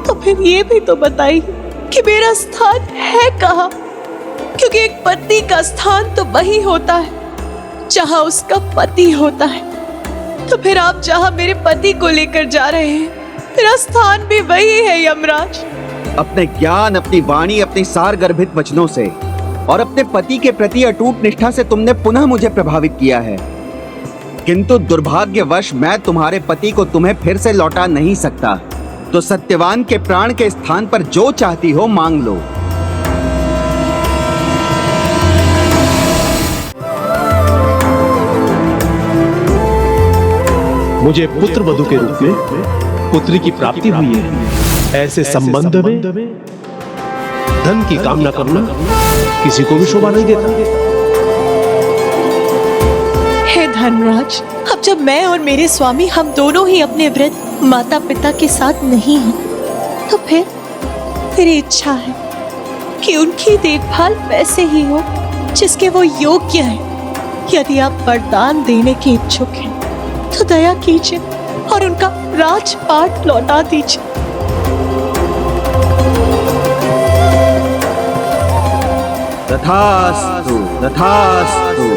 तो फिर ये भी तो बताइए कि मेरा स्थान है कहाँ? क्योंकि एक पति का स्थान तो वही होता है जहाँ उसका पति होता है। तो फिर आप जहाँ मेरे पति को लेकर जा रहे हैं, मेरा स्थान भी वही है यमराज। अपने ज्ञान, अपनी वाणी, अपनी सार गर्भित वचनों से और अपने पति के प्रति अटूट निष्ठा से तुमने पुनः मुझे प्रभावित किया है, किंतु दुर्भाग्यवश मैं तुम्हारे पति को तुम्हें फिर से लौटा नहीं सकता। तो सत्यवान के प्राण के स्थान पर जो चाहती हो मांग लो। मुझे पुत्र वधू के रूप में पुत्री की प्राप्ति हुई है। ऐसे संबंध में धन की कामना करना किसी को भी शोभा नहीं देता। हे धर्मराज, अब जब मैं और मेरे स्वामी हम दोनों ही अपने वृद्ध माता पिता के साथ नहीं हैं, तो फिर मेरी इच्छा है कि उनकी देखभाल वैसे ही हो जिसके वो योग्य है। यदि आप वरदान देने के इच्छुक हैं, तो दया कीजिए और उनका राजपाट लौटा दीजिए। तथास्तु, तथास्तु।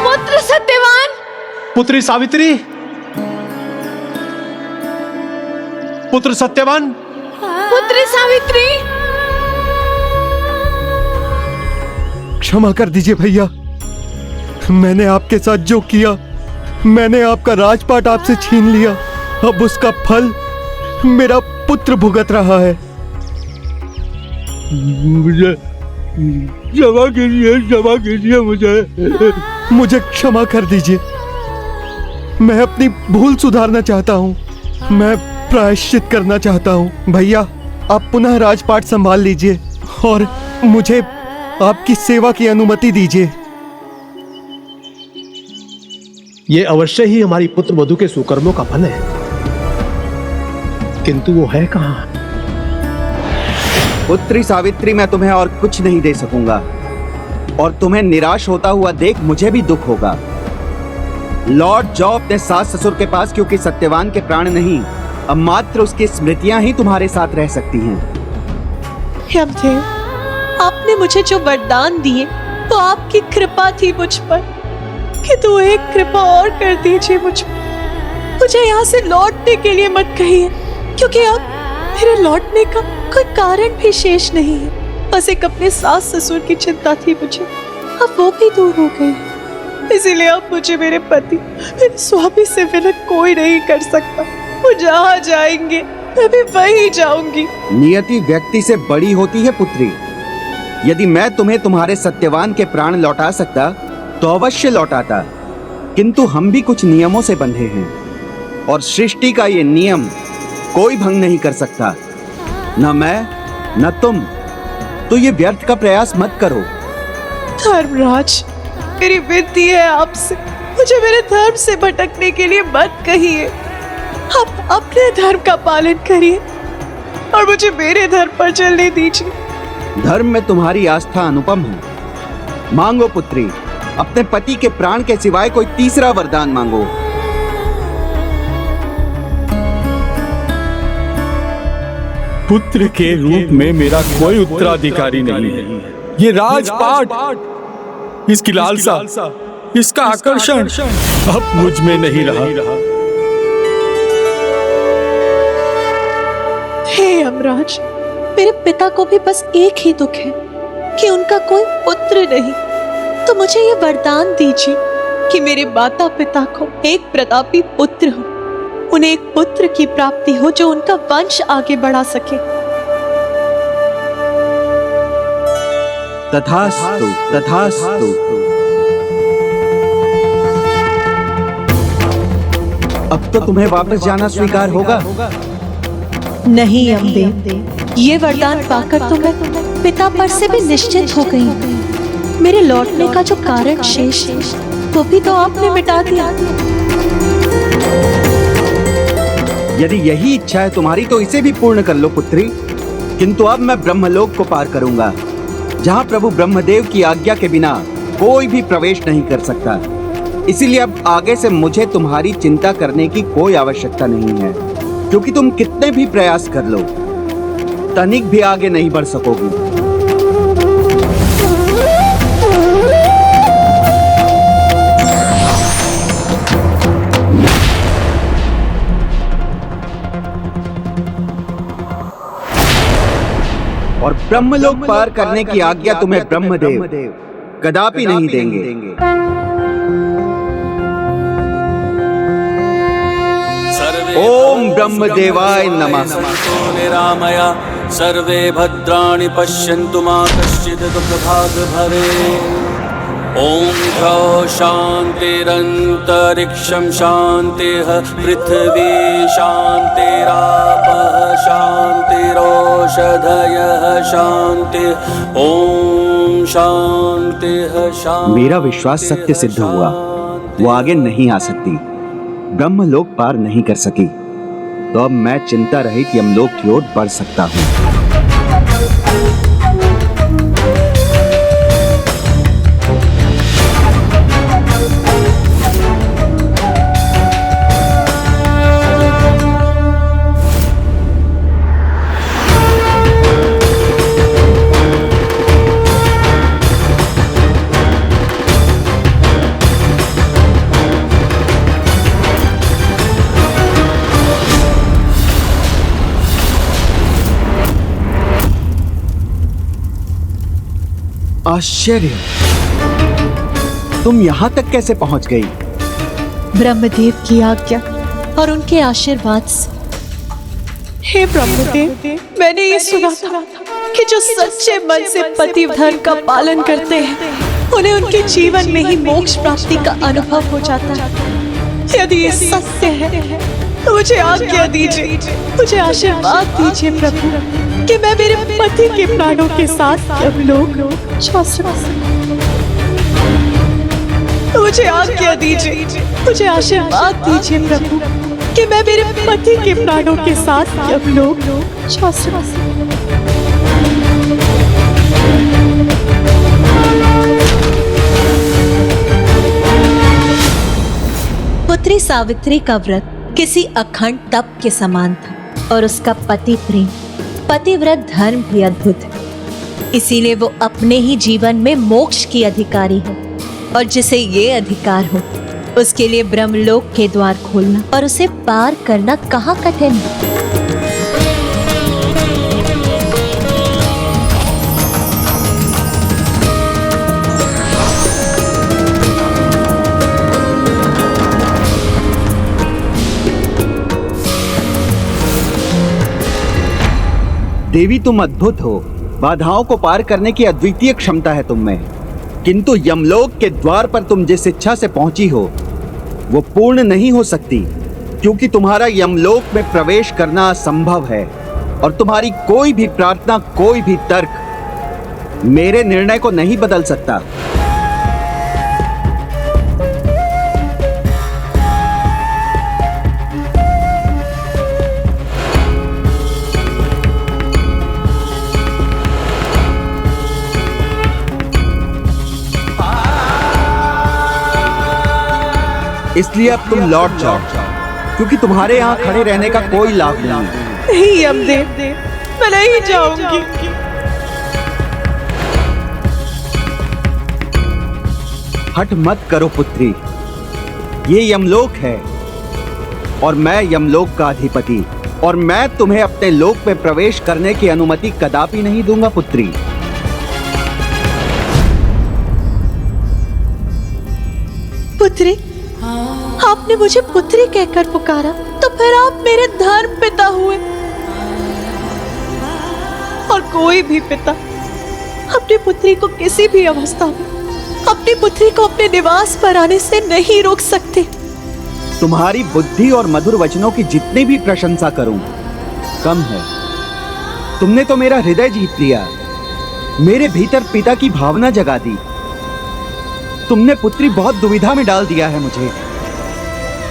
पुत्र सत्यवान, पुत्री सावित्री, पुत्र सत्यवान, पुत्री सावित्री। क्षमा कर दीजिए भैया, मैंने आपके साथ जो किया, मैंने आपका राजपाट आपसे छीन लिया। अब उसका फल मेरा पुत्र भुगत रहा है। मुझे क्षमा कीजिए मुझे क्षमा कर दीजिए। मैं अपनी भूल सुधारना चाहता हूँ, मैं प्रायश्चित करना चाहता हूँ। भैया, आप पुनः राजपाट संभाल लीजिए और मुझे आपकी सेवा की अनुमति दीजिए। ये अवश्य ही हमारी पुत्र वधू के सुकर्मों का फल है, किंतु वो है कहां? पुत्री सावित्री, मैं तुम्हें और कुछ नहीं दे सकूंगा और तुम्हें निराश होता हुआ देख मुझे भी दुख होगा। लौट जाओ अपने सास ससुर के पास, क्योंकि सत्यवान के प्राण नहीं, अब मात्र उसकी स्मृतियां ही तुम्हारे साथ रह सकती हैं। यमदेव, आपने मुझे जो वरदान दिए तो आपकी कृपा थी मुझ पर, किंतु एक कृपा और कर दीजिए मुझ पर। मुझे यहाँ से लौटने के लिए मत कहिए, क्योंकि अब मेरे लौटने का कोई कारण भी शेष नहीं है। बस एक अपने सास ससुर की चिंता थी मुझे, अब वो भी दूर हो गई। इसीलिए अब मुझे मेरे पति, मेरे स्वामी से विलग कोई नहीं कर सकता। वो जहाँ जाएंगे मैं भी वहीं जाऊंगी। नियति व्यक्ति से बड़ी होती है पुत्री। यदि मैं तुम्हें तुम्हारे सत्यवान के प्राण लौटा सकता तो अवश्य लौटाता, किंतु हम भी कुछ नियमों से बंधे हैं और सृष्टि का ये नियम कोई भंग नहीं कर सकता, न मैं न तुम। तो ये व्यर्थ का प्रयास मत करो। धर्मराज, मेरी विनती है आपसे, मुझे मेरे धर्म से भटकने के लिए मत कहिए। आप अपने धर्म का पालन करिए और मुझे मेरे धर्म पर चलने दीजिए। धर्म में तुम्हारी आस्था अनुपम है। मांगो पुत्री, अपने पति के प्राण के सिवाय कोई तीसरा वरदान मांगो। पुत्र के रूप में मेरा कोई उत्तराधिकारी नहीं है। ये राजपाट, इसकी लालसा, इसका आकर्षण अब मुझ में नहीं रहा। हे यमराज, मेरे पिता को भी बस एक ही दुख है कि उनका कोई पुत्र नहीं। तो मुझे ये वरदान दीजिए कि मेरे माता पिता को एक प्रतापी पुत्र हो, उन्हें एक पुत्र की प्राप्ति हो जो उनका वंश आगे बढ़ा सके। तथास्तु, तथास्तु। अब तो तुम्हें वापस जाना स्वीकार होगा। नहीं यमदेव, ये वरदान पाकर तो मैं पिता पर से भी निश्चित हो गई। मेरे लौटने का जो कारण शेष है वो भी तो आपने मिटा दिया। यदि यही इच्छा है तुम्हारी तो इसे भी पूर्ण कर लो पुत्री। किंतु अब मैं ब्रह्मलोक को पार करूंगा, जहां प्रभु ब्रह्मदेव की आज्ञा के बिना कोई भी प्रवेश नहीं कर सकता। इसीलिए अब आगे से मुझे तुम्हारी चिंता करने की कोई आवश्यकता नहीं है, क्योंकि तुम कितने भी प्रयास कर लो, तनिक भी आगे नहीं बढ़ सकोगी। और ब्रह्मलोक पार करने की आज्ञा तुम्हें ब्रह्मदेव कदापि नहीं देंगे। ओम ब्रह्मदेवाय नमः। निरामया सर्वे भद्राणि पश्यन्तु मा कश्चित् दुःखभाग् भवेत्। ओम ह्रौः शान्तिरन्तरिक्षं शान्तिः पृथिवी शान्तिरापः शान्तिरोषधयः शान्तिः। ओम शान्तिः शान्तिः। मेरा विश्वास सत्य सिद्ध हुआ, वो आगे नहीं आ सकती, ब्रह्मलोक पार नहीं कर सकी, तो अब मैं चिंता रहित यमलोक की ओर बढ़ सकता हूँ। आश्चर्य, तुम यहाँ तक कैसे पहुँच गई? ब्रह्मदेव की आज्ञा और उनके आशीर्वाद से। हे ब्रह्मदेव, मैंने ये सुना था कि जो सच्चे मन से पति धर्म का पालन करते हैं उन्हें उनके जीवन में ही मोक्ष प्राप्ति का अनुभव हो जाता है। यदि ये सत्य है तो मुझे आज्ञा दीजिए, मुझे आशीर्वाद दीजिए प्रभु कि मैं मेरे पति के प्राणों के साथ यमलोक जा सकूं। मुझे आज्ञा दीजिए, मुझे आशीर्वाद दीजिए प्रभु कि मैं मेरे पति के प्राणों के साथ यमलोक जा सकूं। पुत्री सावित्री का व्रत किसी अखंड तप के समान था और उसका पति प्रेम, पतिव्रत धर्म भी अद्भुत है। इसीलिए वो अपने ही जीवन में मोक्ष की अधिकारी है और जिसे ये अधिकार हो उसके लिए ब्रह्मलोक के द्वार खोलना और उसे पार करना कहाँ कठिन है। देवी, तुम अद्भुत हो। बाधाओं को पार करने की अद्वितीय क्षमता है तुम में, किंतु यमलोक के द्वार पर तुम जिस इच्छा से पहुंची हो वो पूर्ण नहीं हो सकती, क्योंकि तुम्हारा यमलोक में प्रवेश करना असंभव है और तुम्हारी कोई भी प्रार्थना, कोई भी तर्क मेरे निर्णय को नहीं बदल सकता। इसलिए अब तुम लौट जाओ, क्योंकि तुम्हारे यहाँ खड़े रहने का कोई लाभ नहीं है। नहीं यमदेव, मैं नहीं जाऊंगी। हट मत करो पुत्री, ये यमलोक है और मैं यमलोक का अधिपति, और मैं तुम्हें अपने लोक में प्रवेश करने की अनुमति कदापि नहीं दूंगा पुत्री। पुत्री, आपने मुझे पुत्री कहकर पुकारा तो फिर आप मेरे धर्म पिता हुए, और कोई भी पिता अपनी पुत्री को किसी भी अवस्था में अपनी पुत्री को अपने निवास पर आने से नहीं रोक सकते। तुम्हारी बुद्धि और मधुर वचनों की जितनी भी प्रशंसा करूं कम है। तुमने तो मेरा हृदय जीत लिया, मेरे भीतर पिता की भावना जगा दी। तुमने पुत्री बहुत दुविधा में डाल दिया है मुझे,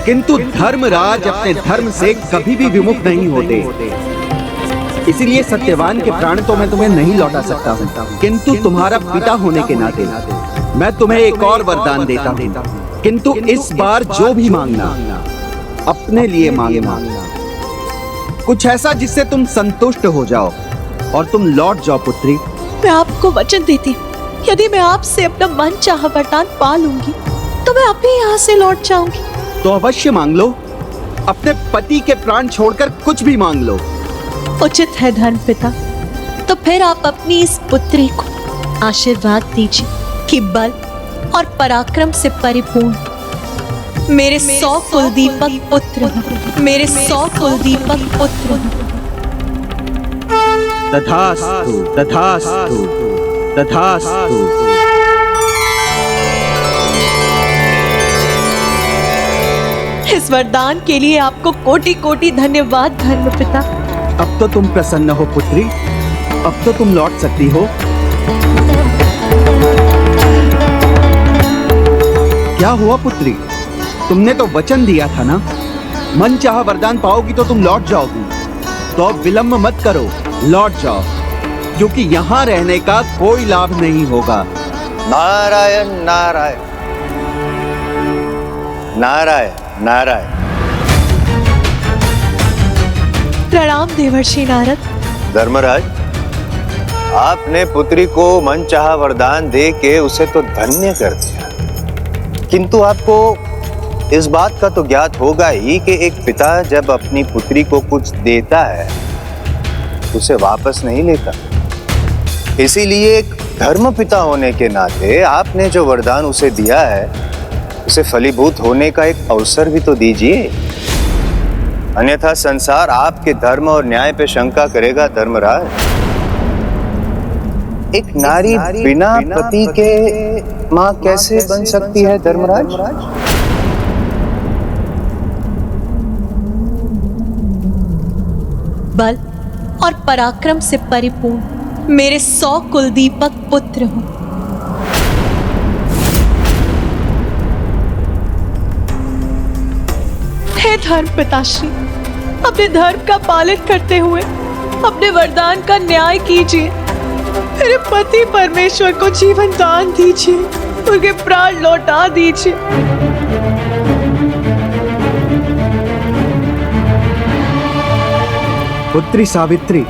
किंतु धर्मराज अपने धर्म से कभी भी विमुख नहीं होते। इसीलिए सत्यवान के प्राण तो मैं तुम्हें नहीं लौटा सकता हूँ, किंतु तुम्हारा पिता होने के नाते मैं तुम्हें एक और वरदान देता हूँ। किंतु इस बार जो भी मांगना अपने लिए मांगना, कुछ ऐसा जिससे तुम संतुष्ट हो जाओ और तुम लौट जाओ पुत्री। मैं आपको वचन देती हूँ, यदि मैं आपसे अपना मन चाहा वरदान पा लूंगी तो मैं अभी यहाँ से लौट जाऊंगी। तो अवश्य मांग लो, अपने पति के प्राण छोड़कर कुछ भी मांग लो। उचित है धर्म पिता, तो फिर आप अपनी इस पुत्री को आशीर्वाद दीजिए कि बल और पराक्रम से परिपूर्ण मेरे 100 कुलदीपक पुत्र हों, मेरे 100 कुलदीपक पुत्र हों। तथास्तु, तथास्तु, तथास्तु। इस वरदान के लिए आपको कोटि कोटि धन्यवाद धर्मपिता। अब तो तुम प्रसन्न हो पुत्री, अब तो तुम लौट सकती हो। क्या हुआ पुत्री, तुमने तो वचन दिया था ना, मन चाहा वरदान पाओगी तो तुम लौट जाओगी। तो अब विलंब मत करो, लौट जाओ, क्योंकि यहाँ रहने का कोई लाभ नहीं होगा। नारायण नारायण नारायण नारायण। प्रणाम देवर्षि नारद। धर्मराज, आपने पुत्री को मनचाहा वरदान दे के उसे तो धन्य कर दिया, किंतु आपको इस बात का तो ज्ञात होगा ही कि एक पिता जब अपनी पुत्री को कुछ देता है उसे वापस नहीं लेता। इसीलिए एक धर्म पिता होने के नाते आपने जो वरदान उसे दिया है उसे फलीभूत होने का एक अवसर भी तो दीजिए, अन्यथा संसार आपके धर्म और न्याय पे शंका करेगा। धर्मराज, एक नारी बिना पति के मां कैसे बन सकती है? धर्मराज, बल और पराक्रम से परिपूर्ण मेरे 100 कुलदीपक पुत्र हो। हे धर्म पिताश्री, अपने धर्म का पालन करते हुए अपने वरदान का न्याय कीजिए। मेरे पति परमेश्वर को जीवन दान दीजिए, उनके प्राण लौटा दीजिए। पुत्री सावित्री,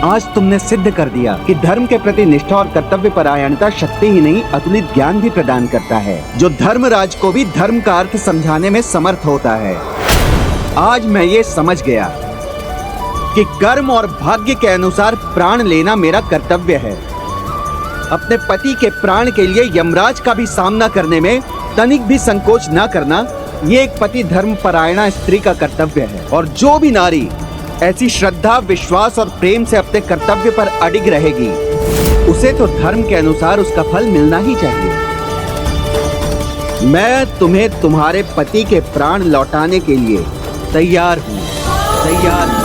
आज तुमने सिद्ध कर दिया कि धर्म के प्रति निष्ठा और कर्तव्य परायणता शक्ति ही नहीं अतुलित ज्ञान भी प्रदान करता है, जो धर्मराज को भी धर्म का अर्थ समझाने में समर्थ होता है। आज मैं ये समझ गया कि कर्म और भाग्य के अनुसार प्राण लेना मेरा कर्तव्य है। अपने पति के प्राण के लिए यमराज का भी सामना करने में तनिक भी संकोच न करना, ये एक पति धर्म परायणा स्त्री का कर्तव्य है। और जो भी नारी ऐसी श्रद्धा, विश्वास और प्रेम से अपने कर्तव्य पर अडिग रहेगी, उसे तो धर्म के अनुसार उसका फल मिलना ही चाहिए। मैं तुम्हें तुम्हारे पति के प्राण लौटाने के लिए तैयार हूँ, तैयार हूँ।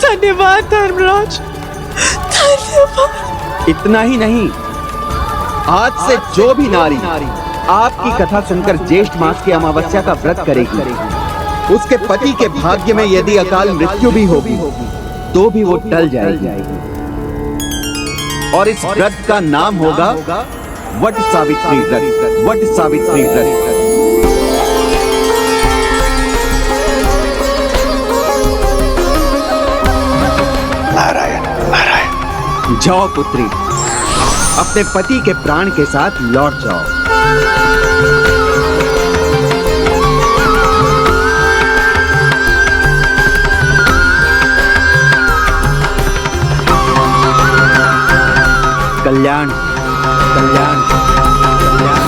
धन्यवाद धर्मराज, धन्यवाद। इतना ही नहीं, आज से जो भी नारी आपकी कथा सुनकर ज्येष्ठ मास की अमावस्या का व्रत करेगी, उसके पति के भाग्य में यदि अकाल मृत्यु भी होगी तो भी वो टल जाएगी। और इस व्रत का नाम होगा वट सावित्री व्रत। वट सावित्री व्रत। नारायण नारायण। जाओ पुत्री, अपने पति के प्राण के साथ लौट जाओ। कल्याण कल्याण कल्याण।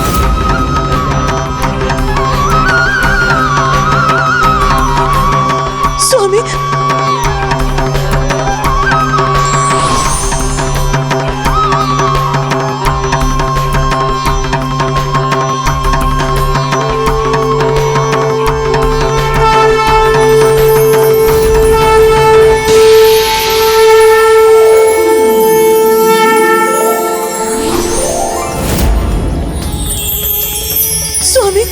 स्वामी, स्वामी,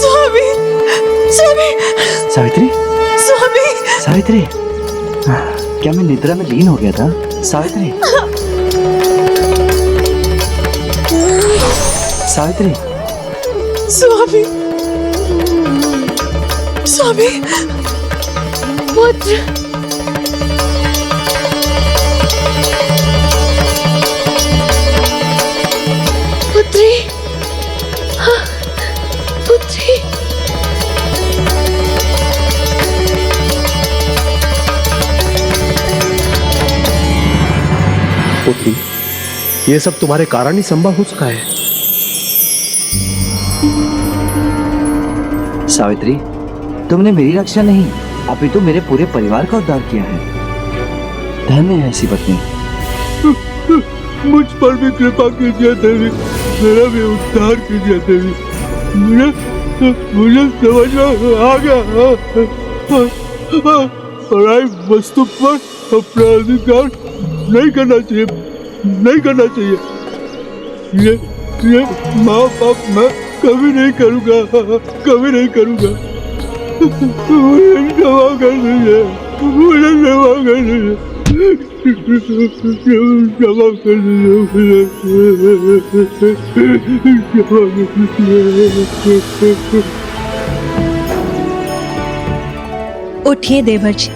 स्वामी, स्वामी, सावित्री, स्वामी, सावित्री, क्या मैं निद्रा में लीन हो गया था? सावित्री, सावित्री, स्वामी, स्वामी, पुत्र, पुत्री, हाँ, पुत्री। पुत्री, ये सब तुम्हारे कारण ही संभव हो सका है। सावित्री, तुमने मेरी रक्षा नहीं अपितु मेरे पूरे परिवार का उद्धार किया है। धन्य है ऐसी पत्नी। मुझ पर भी कृपा कीजिए देवी, मेरा भी उद्धार कीजिए देवी। मुझे समझ में आ गया, पराई वस्तु पर अपना अधिकार नहीं करना चाहिए, नहीं करना चाहिए। ये माँ बाप मैं कभी नहीं करूँगा, कभी नहीं करूँगा। मुझे क्षमा कर दीजिए, मुझे क्षमा कर दीजिए, क्षमा कर दीजिए। उठिए देवर जी।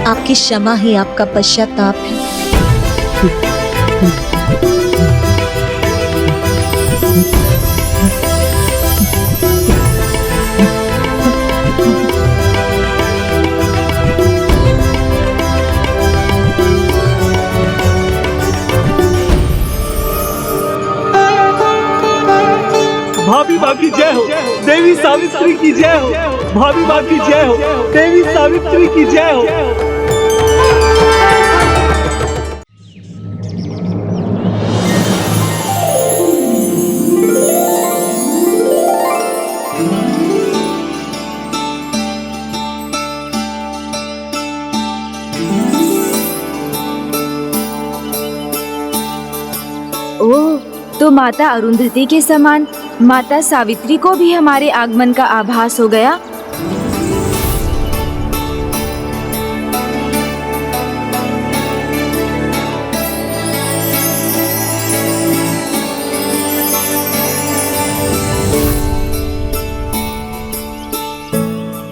आपके क्योंकि क्षमा ही आपका पश्चाताप है। भाभी माँ की जय हो, देवी सावित्री की जय हो, भाभी माँ की जय हो, देवी सावित्री की जय हो। ओह, तो माता अरुंधति के समान माता सावित्री को भी हमारे आगमन का आभास हो गया।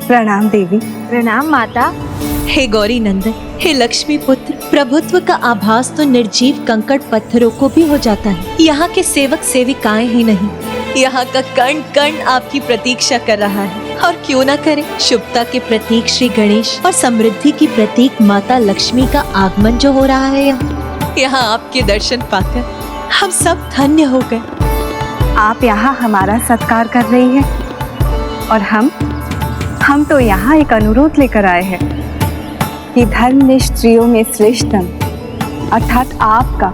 प्रणाम देवी। प्रणाम माता। हे गौरी नंदन, हे लक्ष्मी पुत्र, प्रभुत्व का आभास तो निर्जीव कंकड़ पत्थरों को भी हो जाता है। यहाँ के सेवक सेविकाएं ही नहीं, यहाँ का कण कण आपकी प्रतीक्षा कर रहा है। और क्यों ना करे, शुभता के प्रतीक श्री गणेश और समृद्धि की प्रतीक माता लक्ष्मी का आगमन जो हो रहा है यहाँ आपके दर्शन पाकर हम सब धन्य हो गए। आप यहाँ हमारा सत्कार कर रही हैं और हम तो यहाँ एक अनुरोध लेकर आए हैं कि धर्मनिष्ठ स्त्रियों में श्रेष्ठतम अर्थात आपका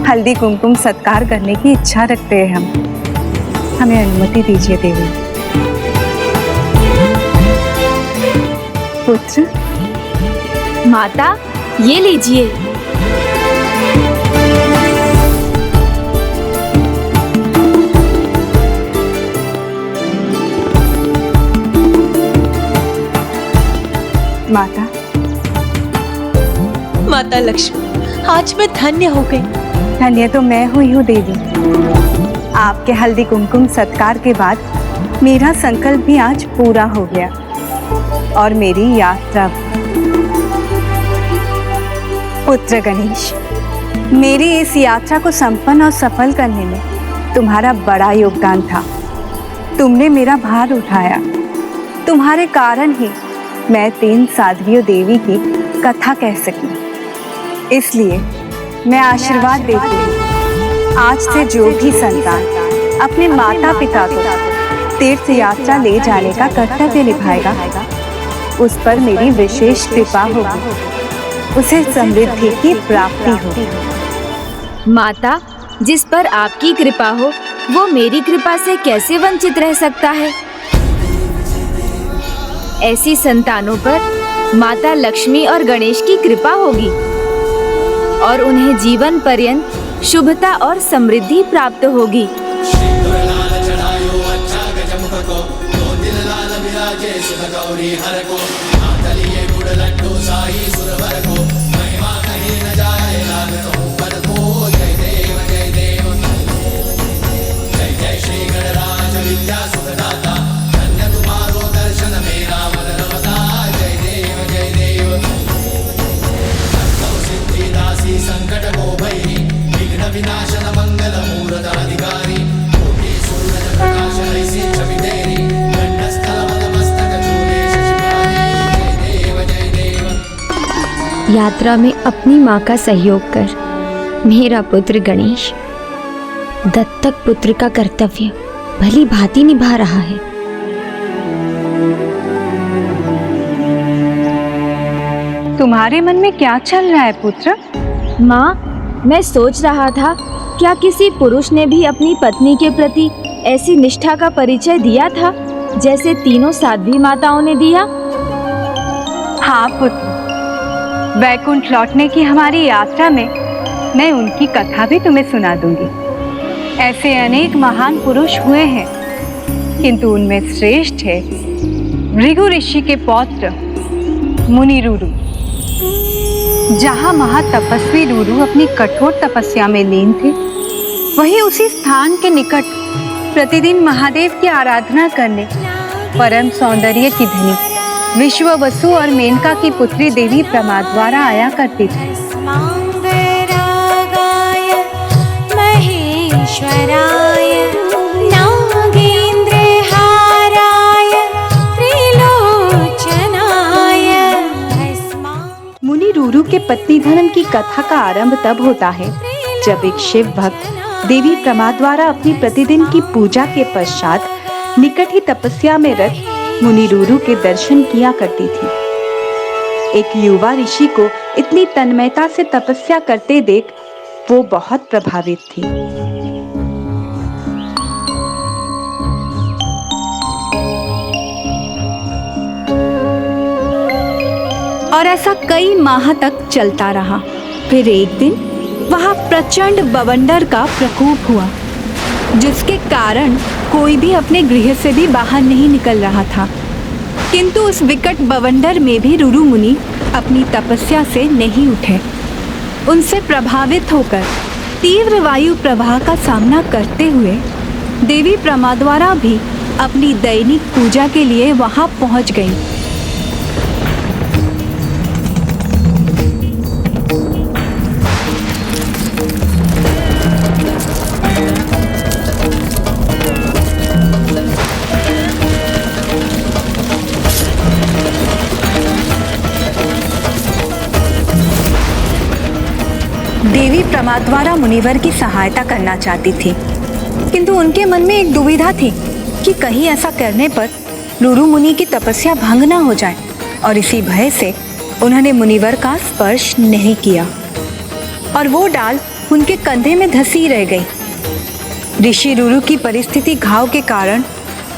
हल्दी कुमकुम सत्कार करने की इच्छा रखते हैं हम। हमें अनुमति दीजिए देवी। पुत्र। माता, ये लीजिए। माता। माता लक्ष्मी, आज मैं धन्य हो गई। धन्य तो मैं हुई हूँ देवी। आपके हल्दी कुमकुम सत्कार के बाद मेरा संकल्प भी आज पूरा हो गया और मेरी यात्रा। पुत्र गणेश, मेरी इस यात्रा को संपन्न और सफल करने में तुम्हारा बड़ा योगदान था। तुमने मेरा भार उठाया। तुम्हारे कारण ही मैं 3 साध्वियों देवी की कथा कह सकी। इसलिए मैं आशीर्वाद देती हूँ, आज से जो भी संतान अपने माता पिता को तीर्थ यात्रा ले जाने का कर्तव्य निभाएगा, उस पर मेरी विशेष कृपा होगी, उसे समृद्धि की प्राप्ति होगी। माता, जिस पर आपकी कृपा हो वो मेरी कृपा से कैसे वंचित रह सकता है? ऐसी संतानों पर माता लक्ष्मी और गणेश की कृपा होगी और उन्हें जीवन पर्यंत शुभता और समृद्धि प्राप्त होगी। यात्रा में अपनी माँ का सहयोग कर मेरा पुत्र गणेश दत्तक पुत्र का कर्तव्य भली भांति निभा रहा है। तुम्हारे मन में क्या चल रहा है पुत्र? माँ, मैं सोच रहा था क्या किसी पुरुष ने भी अपनी पत्नी के प्रति ऐसी निष्ठा का परिचय दिया था जैसे तीनों साध्वी माताओं ने दिया? हाँ पुत्र, वैकुंठ लौटने की हमारी यात्रा में मैं उनकी कथा भी तुम्हें सुना दूंगी। ऐसे अनेक महान पुरुष हुए हैं, किंतु उनमें श्रेष्ठ है भृगु ऋषि के पौत्र मुनि रुरु। जहाँ महातपस्वी रुरु अपनी कठोर तपस्या में लीन थे, वहीं उसी स्थान के निकट प्रतिदिन महादेव की आराधना करने परम सौंदर्य की धनी विश्ववसु और मेनका की पुत्री देवी प्रमाद्वारा आया करती थी। महेश्वराय नागेंद्रहाराय त्रिलोचनाय। मुनि रूरू के पत्नी धर्म की कथा का आरंभ तब होता है जब एक शिव भक्त देवी प्रमाद्वारा अपनी प्रतिदिन की पूजा के पश्चात निकट ही तपस्या में रत मुनि रूरू के दर्शन किया करती थी। एक युवा ऋषि को इतनी तन्मयता से तपस्या करते देख वो बहुत प्रभावित थी। और ऐसा कई माह तक चलता रहा। फिर एक दिन वहां प्रचंड बवंडर का प्रकोप हुआ, जिसके कारण कोई भी अपने गृह से भी बाहर नहीं निकल रहा था। किंतु उस विकट बवंडर में भी रूरू मुनि अपनी तपस्या से नहीं उठे। उनसे प्रभावित होकर तीव्र वायु प्रवाह का सामना करते हुए देवी प्रमाद्वारा भी अपनी दैनिक पूजा के लिए वहां पहुंच गई। देवी प्रमाद्वारा मुनिवर की सहायता करना चाहती थी, किंतु उनके मन में एक दुविधा थी कि कहीं ऐसा करने पर रूरू मुनि की तपस्या भंग न हो जाए, और इसी भय से उन्होंने मुनिवर का स्पर्श नहीं किया और वो डाल उनके कंधे में धंसी रह गई। ऋषि रूरू की परिस्थिति घाव के कारण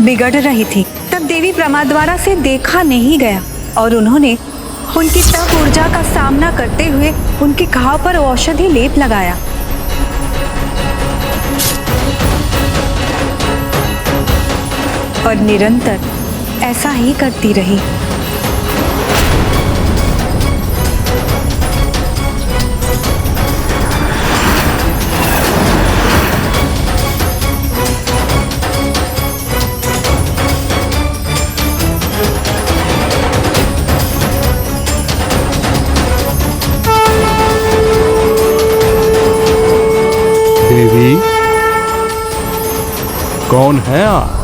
बिगड़ रही थी। तब देवी प्रमाद्वारा से देखा नहीं गया और उन्होंने उनकी तप ऊर्जा का सामना करते हुए उनके घाव पर औषधि लेप लगाया। और निरंतर ऐसा ही करती रही। देवी, कौन है आप?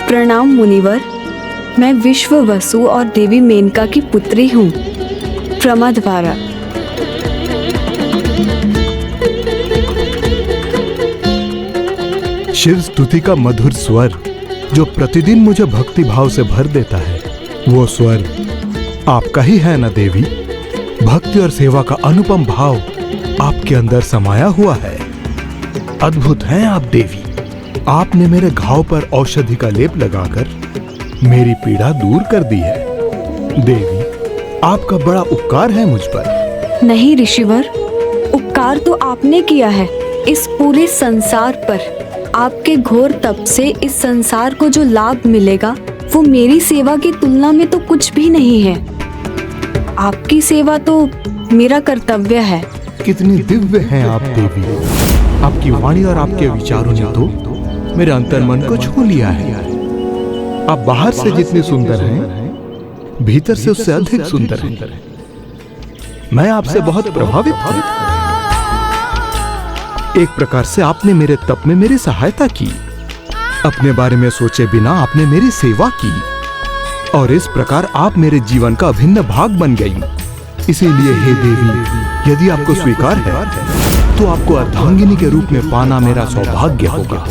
प्रणाम मुनिवर, मैं विश्ववसु और देवी मेनका की पुत्री हूँ, प्रमाद्वारा। शिव स्तुति का मधुर स्वर जो प्रतिदिन मुझे भक्ति भाव से भर देता है, वो स्वर आपका ही है ना देवी? भक्ति और सेवा का अनुपम भाव आपके अंदर समाया हुआ है। अद्भुत हैं आप देवी। आपने मेरे घाव पर औषधि का लेप लगाकर मेरी पीड़ा दूर कर दी है। देवी, आपका बड़ा उपकार है मुझ पर। नहीं ऋषिवर, उपकार तो आपने किया है। इस पूरे संसार पर आपके घोर तप से इस संसार को जो लाभ मिलेगा वो मेरी सेवा की तुलना में तो कुछ भी नहीं है। आपकी सेवा तो मेरा कर्तव्य है। कितनी दिव्य हैं आप देवी। आपकी वाणी और आपके विचारों ने तो मेरे अंतर्मन को छू लिया है। आप बाहर से जितनी सुंदर हैं, भीतर से उससे अधिक सुंदर हैं। मैं आपसे बहुत प्रभावित हूँ। एक प्रकार से आपने मेरे तप में मेरी सहायता की। अपने बारे में सोचे बिना आपने मेरी सेवा की और इस प्रकार आप मेरे जीवन का अभिन्न भाग बन गई। इसीलिए हे देवी, यदि आपको स्वीकार है तो आपको अर्धांगिनी के रूप में पाना मेरा सौभाग्य होगा।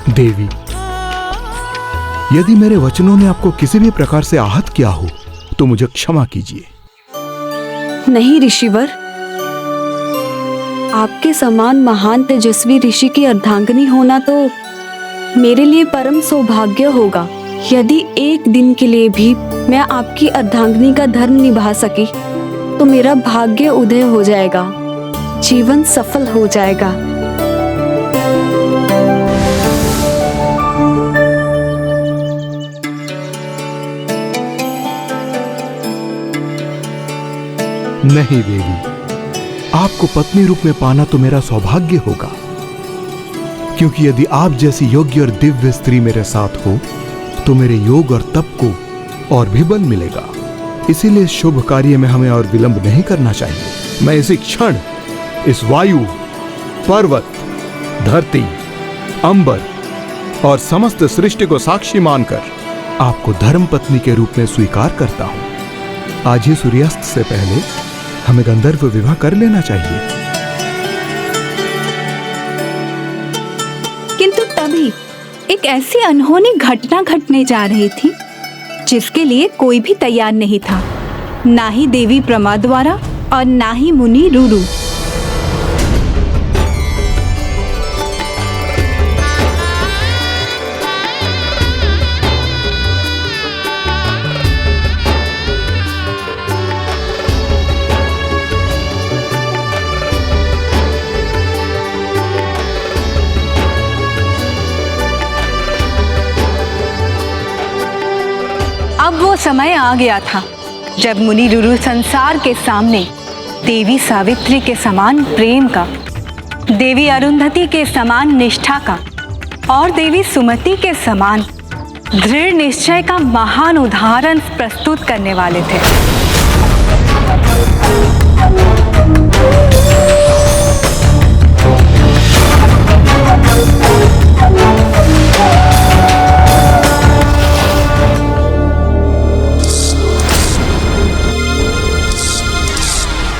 देवी, यदि मेरे वचनों ने आपको किसी भी प्रकार से आहत किया हो तो मुझे क्षमा कीजिए। नहीं ऋषिवर, आपके समान महान तेजस्वी ऋषि की अर्धांगिनी होना तो मेरे लिए परम सौभाग्य होगा। यदि एक दिन के लिए भी मैं आपकी अर्धांगिनी का धर्म निभा सकी तो मेरा भाग्य उदय हो जाएगा, जीवन सफल हो जाएगा। नहीं देवी, आपको पत्नी रूप में पाना तो मेरा सौभाग्य होगा, क्योंकि यदि आप जैसी योग्य और दिव्य स्त्री मेरे साथ हो तो मेरे योग और तप को और भी बल मिलेगा। इसीलिए इस शुभ कार्य में हमें और विलंब नहीं करना चाहिए। मैं इसी क्षण इस वायु, पर्वत, धरती, अंबर और समस्त सृष्टि को साक्षी मानकर आपको धर्म पत्नी के रूप में स्वीकार करता हूं। आज ही सूर्यास्त से पहले हमें गंधर्व विवाह कर लेना चाहिए। किंतु तभी एक ऐसी अनहोनी घटना घटने जा रही थी जिसके लिए कोई भी तैयार नहीं था, ना ही देवी प्रमा द्वारा और ना ही मुनि रुरु। अब वो समय आ गया था जब मुनि रुरु संसार के सामने देवी सावित्री के समान प्रेम का, देवी अरुंधति के समान निष्ठा का और देवी सुमति के समान दृढ़ निश्चय का महान उदाहरण प्रस्तुत करने वाले थे।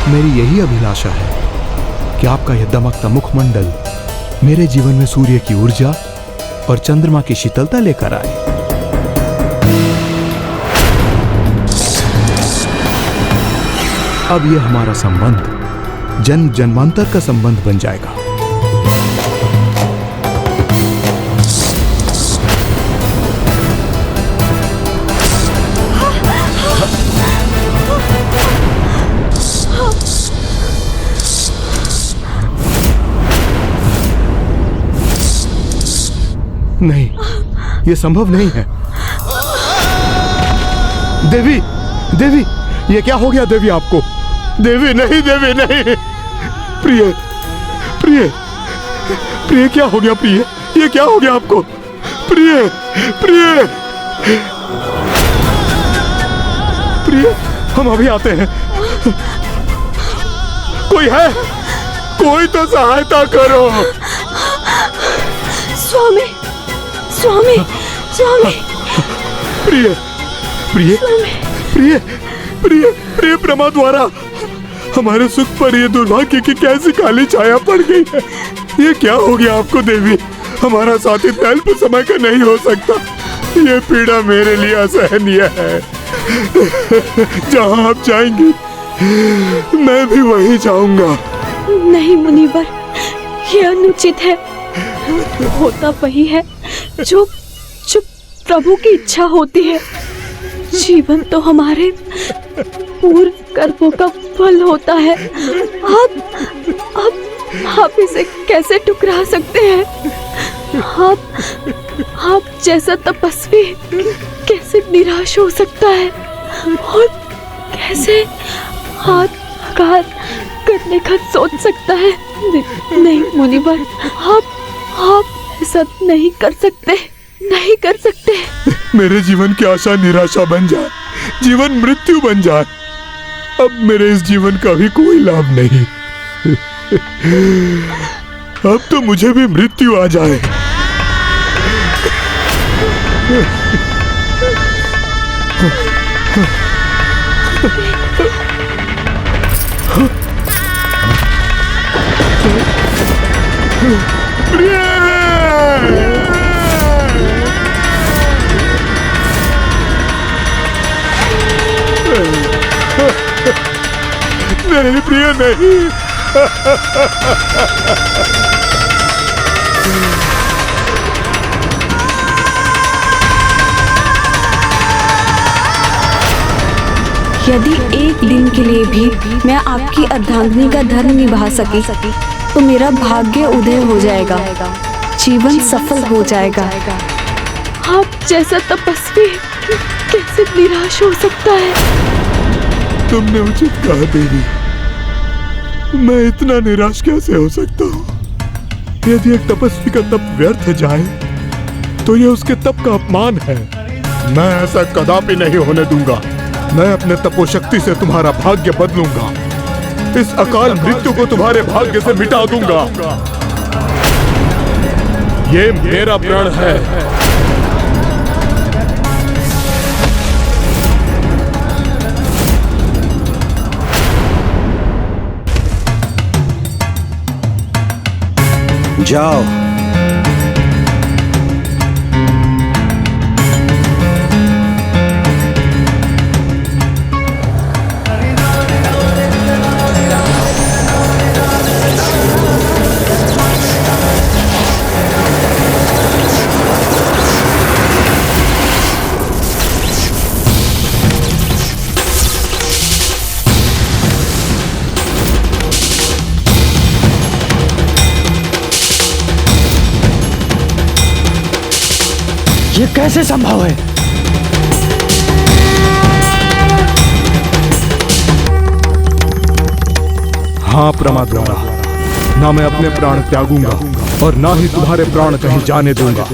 मेरी यही अभिलाषा है कि आपका यह दमकता मुखमंडल मेरे जीवन में सूर्य की ऊर्जा और चंद्रमा की शीतलता लेकर आए। अब यह हमारा संबंध जन्म जन्मांतर का संबंध बन जाएगा। नहीं, यह संभव नहीं है। देवी, देवी, ये क्या हो गया देवी आपको? देवी नहीं, देवी नहीं। प्रिय, प्रिय, प्रिय क्या हो गया प्रिय? ये क्या हो गया आपको? प्रिय, प्रिय, प्रिय, हम अभी आते हैं। कोई है? कोई तो सहायता करो। स्वामी, स्वामी, स्वामी। प्रिय, प्रिय, प्रिय, प्रिय, प्रिय प्रमा द्वारा हमारे सुख पर ये दुर्भाग्य की कैसी काली छाया पड़ गई है। ये क्या हो गया आपको देवी? हमारा साथी अल्प समय का नहीं हो सकता। ये पीड़ा मेरे लिए असहनीय है। जहाँ आप जाएंगी मैं भी वहीं जाऊंगा। नहीं मुनिवर, ये अनुचित है। होता वही है जो प्रभु की इच्छा होती है। जीवन तो हमारे पूर्व कर्मों का फल होता है। आप इसे कैसे ठुकरा सकते हैं? आप जैसा तपस्वी कैसे निराश हो सकता है और कैसे आत्मघात करने का सोच सकता है? नहीं मुनिवर, आप ऐसा नहीं कर सकते, नहीं कर सकते। मेरे जीवन की आशा निराशा बन जाए, जीवन मृत्यु बन जाए। अब मेरे इस जीवन का भी कोई लाभ नहीं। अब तो मुझे भी मृत्यु आ जाए। नहीं प्रिय नहीं, यदि एक दिन के लिए भी मैं आपकी अर्धांगिनी का धर्म निभा सकी तो मेरा भाग्य उदय हो जाएगा, जीवन सफल हो जाएगा। आप जैसा तपस्वी कैसे निराश हो सकता है? तुमने उचित कहा देवी, मैं इतना निराश कैसे हो सकता हूँ? यदि एक तपस्वी का तप व्यर्थ जाए तो यह उसके तप का अपमान है। मैं ऐसा कदापि नहीं होने दूंगा। मैं अपने तपोशक्ति से तुम्हारा भाग्य बदलूंगा। इस अकाल मृत्यु को तुम्हारे भाग्य से मिटा दूंगा। ये मेरा प्रण है। जाओ। ये कैसे संभव है? हाँ प्रमाद्वारा, ना मैं अपने प्राण त्यागूंगा और ना ही तुम्हारे प्राण कहीं जाने दूंगा।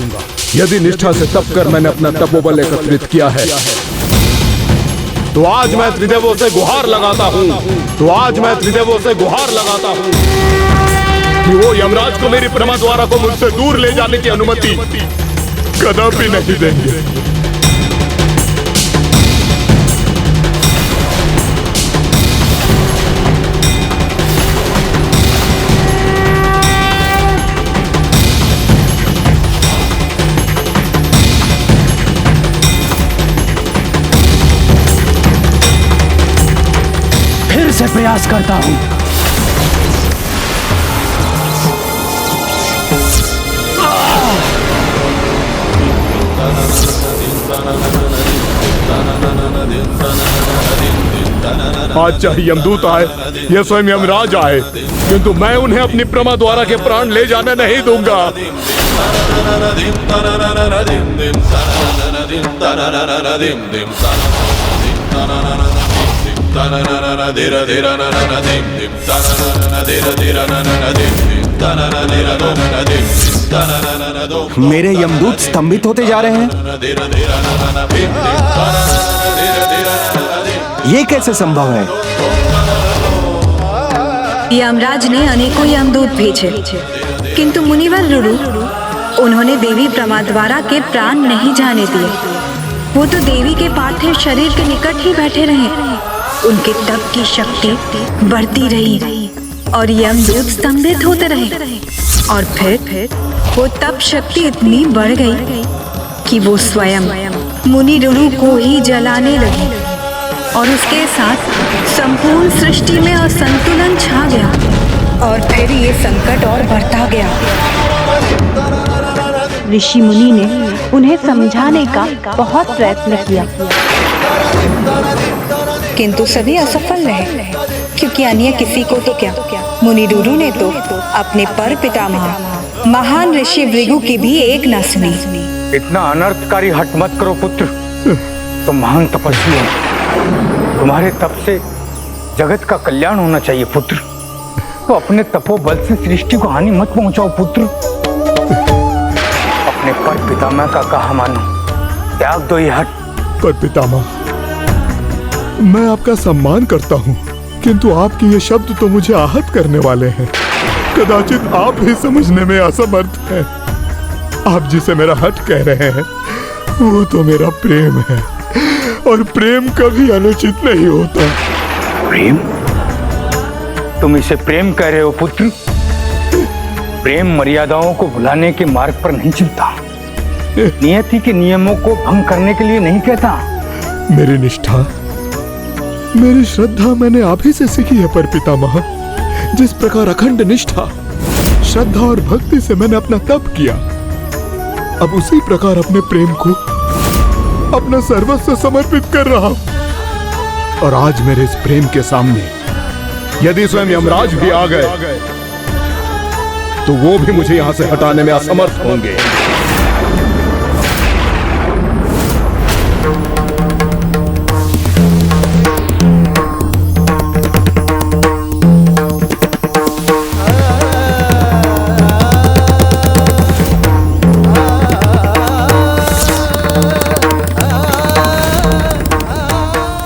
यदि निष्ठा से तप कर मैंने अपना तपोबल एकत्रित किया है तो आज मैं त्रिदेवों से गुहार लगाता हूँ कि वो यमराज को मेरी प्रमाद्वारा को मुझसे दूर ले जाने की अनुमति कदापि नहीं देंगे। फिर से प्रयास करता हूं। आज चाहे यमदूत आए या स्वयं यमराज आए, किंतु मैं उन्हें अपनी प्रमाद्वारा के प्राण ले जाने नहीं दूंगा। मेरे यमदूत स्तंभित होते जा रहे हैं। ये कैसे संभव है? यमराज ने अनेकों यमदूत भेजे, किंतु मुनिवर रुरु उन्होंने देवी प्रमाद्वारा के प्राण नहीं जाने दिए। वो तो देवी के पार्थिव शरीर के निकट ही बैठे रहे। उनके तप की शक्ति बढ़ती रही और यमदूत स्तंभित होते रहे और फिर वो तप शक्ति इतनी बढ़ गई कि वो स्वयं मुनि रुरु को ही जलाने लगी और उसके साथ संपूर्ण सृष्टि में असंतुलन छा गया और फिर ये संकट और बढ़ता गया। ऋषि मुनि ने उन्हें समझाने का बहुत प्रयत्न किया, किंतु सभी असफल रहे, क्योंकि अन्य किसी को तो क्या, मुनि रुरु ने तो अपने पर पितामह महान ऋषि भृगु की भी एक न सुनी। इतना अनर्थकारी हट मत करो पुत्र, तुम महान तपस्वी हो। तुम्हारे तप से जगत का कल्याण होना चाहिए पुत्र। तो अपने तपोबल से सृष्टि को हानि मत पहुंचाओ पुत्र। अपने पर पितामह का कहा मानो, त्याग दो ये हट। पर पितामह, मैं आपका सम्मान करता हूँ, किंतु आपके ये शब्द तो मुझे आहत करने वाले हैं। कदाचित आप भी समझने में असमर्थ हैं। आप जिसे मेरा हट कह रहे हैं वो तो मेरा प्रेम है, और प्रेम कभी अनुचित नहीं होता। प्रेम? तुम इसे प्रेम कह रहे हो पुत्र? प्रेम मर्यादाओं को भुलाने के मार्ग पर नहीं चलता, नियति के नियमों को भंग करने के लिए नहीं कहता। मेरी निष्ठा, मेरी श्रद्धा मैंने आप ही से सीखी है पर पितामह। जिस प्रकार अखंड निष्ठा, श्रद्धा और भक्ति से मैंने अपना तप किया, अब उसी प्रकार अपने प्रेम को अपना सर्वस्व समर्पित कर रहा हूं। और आज मेरे इस प्रेम के सामने यदि स्वयं यमराज भी आ गए तो वो भी मुझे यहां से हटाने में असमर्थ होंगे।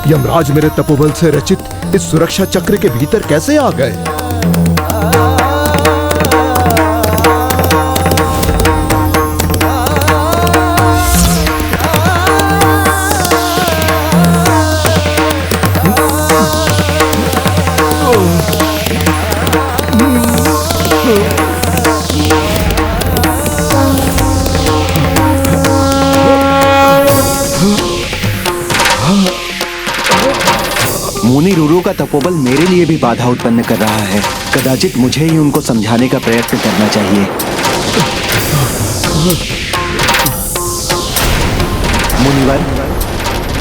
यमराज मेरे तपोबल से रचित इस सुरक्षा चक्र के भीतर कैसे आ गए? मुनि रुरु का तपोबल मेरे लिए भी बाधा उत्पन्न कर रहा है। कदाचित मुझे ही उनको समझाने का प्रयत्न करना चाहिए। मुनिवर,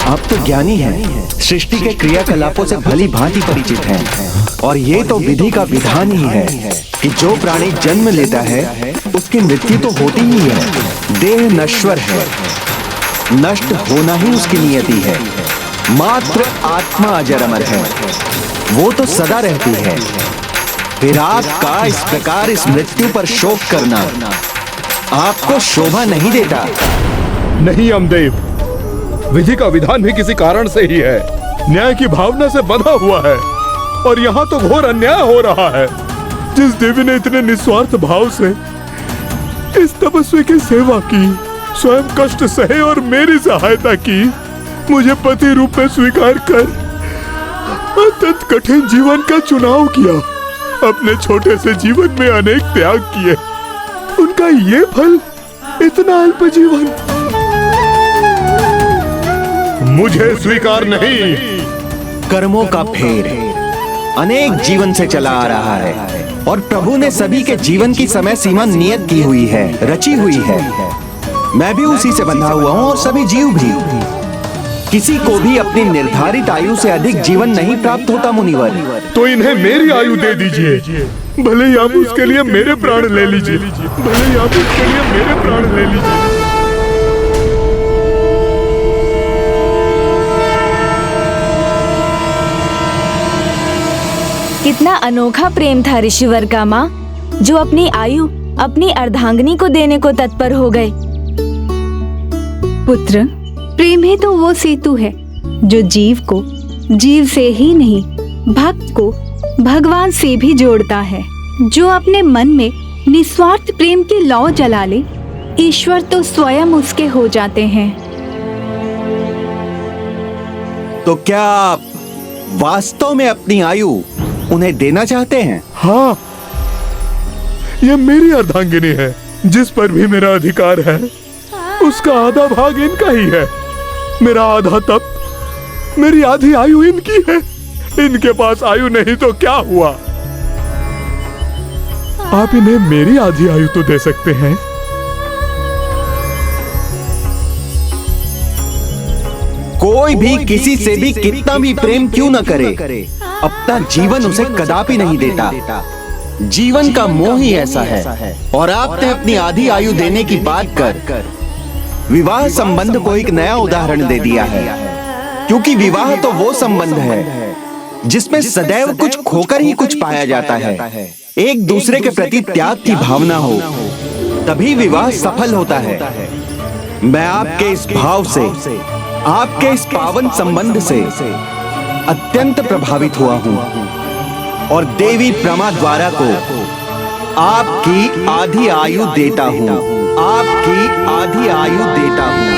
आप तो ज्ञानी हैं, सृष्टि के क्रियाकलापों से भली भांति परिचित हैं, और ये तो विधि का विधान ही है कि जो प्राणी जन्म लेता है उसकी मृत्यु तो होती ही है। देह नश्वर है, नष्ट होना ही उसकी नियति है। मात्र आत्मा अजर अमर है, वो तो सदा रहती है। फिर आपका इस प्रकार इस मृत्यु पर शोक करना आपको शोभा नहीं देता। नहीं यमदेव, विधि का विधान भी किसी कारण से ही है, न्याय की भावना से बंधा हुआ है। और यहाँ तो घोर अन्याय हो रहा है। जिस देवी ने इतने निस्वार्थ भाव से इस तपस्वी की सेवा की, स्वयं कष्ट सहे और मेरी सहायता की, मुझे पति रूप में स्वीकार कर अत्यंत कठिन जीवन का चुनाव किया, अपने छोटे से जीवन में अनेक त्याग किए, उनका ये फल इतना अल्प जीवन मुझे स्वीकार नहीं। कर्मों का फेर अनेक जीवन से चला आ रहा है, और प्रभु ने सभी के जीवन की समय सीमा नियत की हुई है, रची हुई है। मैं भी उसी से बंधा हुआ हूँ और सभी जीव भी। किसी को भी अपनी निर्धारित आयु से अधिक जीवन नहीं प्राप्त होता मुनिवर। तो इन्हें मेरी आयु दे दीजिए, भले ही आप उसके लिए मेरे प्राण ले लीजिए, भले ही आप उसके लिए मेरे प्राण ले लीजिए। कितना अनोखा प्रेम था ऋषिवर का माँ, जो अपनी आयु अपनी अर्धांगिनी को देने को तत्पर हो गए। पुत्र, प्रेम ही तो वो सेतु है जो जीव को जीव से ही नहीं, भक्त को भगवान से भी जोड़ता है। जो अपने मन में निस्वार्थ प्रेम की लौ जला ले, ईश्वर तो स्वयं उसके हो जाते हैं। तो क्या आप वास्तव में अपनी आयु उन्हें देना चाहते हैं? हाँ, यह मेरी अर्धांगिनी है, जिस पर भी मेरा अधिकार है। उसका आधा भाग इनका ही है। मेरा आधा तप, मेरी आधी आयु इनकी है। इनके पास आयु नहीं तो क्या हुआ? आप इन्हें मेरी आधी आयु तो दे सकते हैं। कोई भी किसी से भी कितना भी प्रेम क्यों न करे, अपना जीवन उसे कदापि नहीं देता। जीवन का मोह ही ऐसा है। और आपने अपनी आधी आयु देने की बात कर विवाह संबंध को एक नया उदाहरण दे दिया है, क्योंकि विवाह तो वो संबंध है जिसमें सदैव कुछ खोकर ही कुछ पाया जाता है। एक दूसरे के प्रति त्याग की भावना हो, तभी विवाह सफल होता है। मैं आपके इस भाव से, आपके इस पावन संबंध से अत्यंत प्रभावित हुआ हूँ, और देवी प्रमा द्वारा को आपकी आधी आयु देता हूँ, आपकी आधी आयु देता हूँ।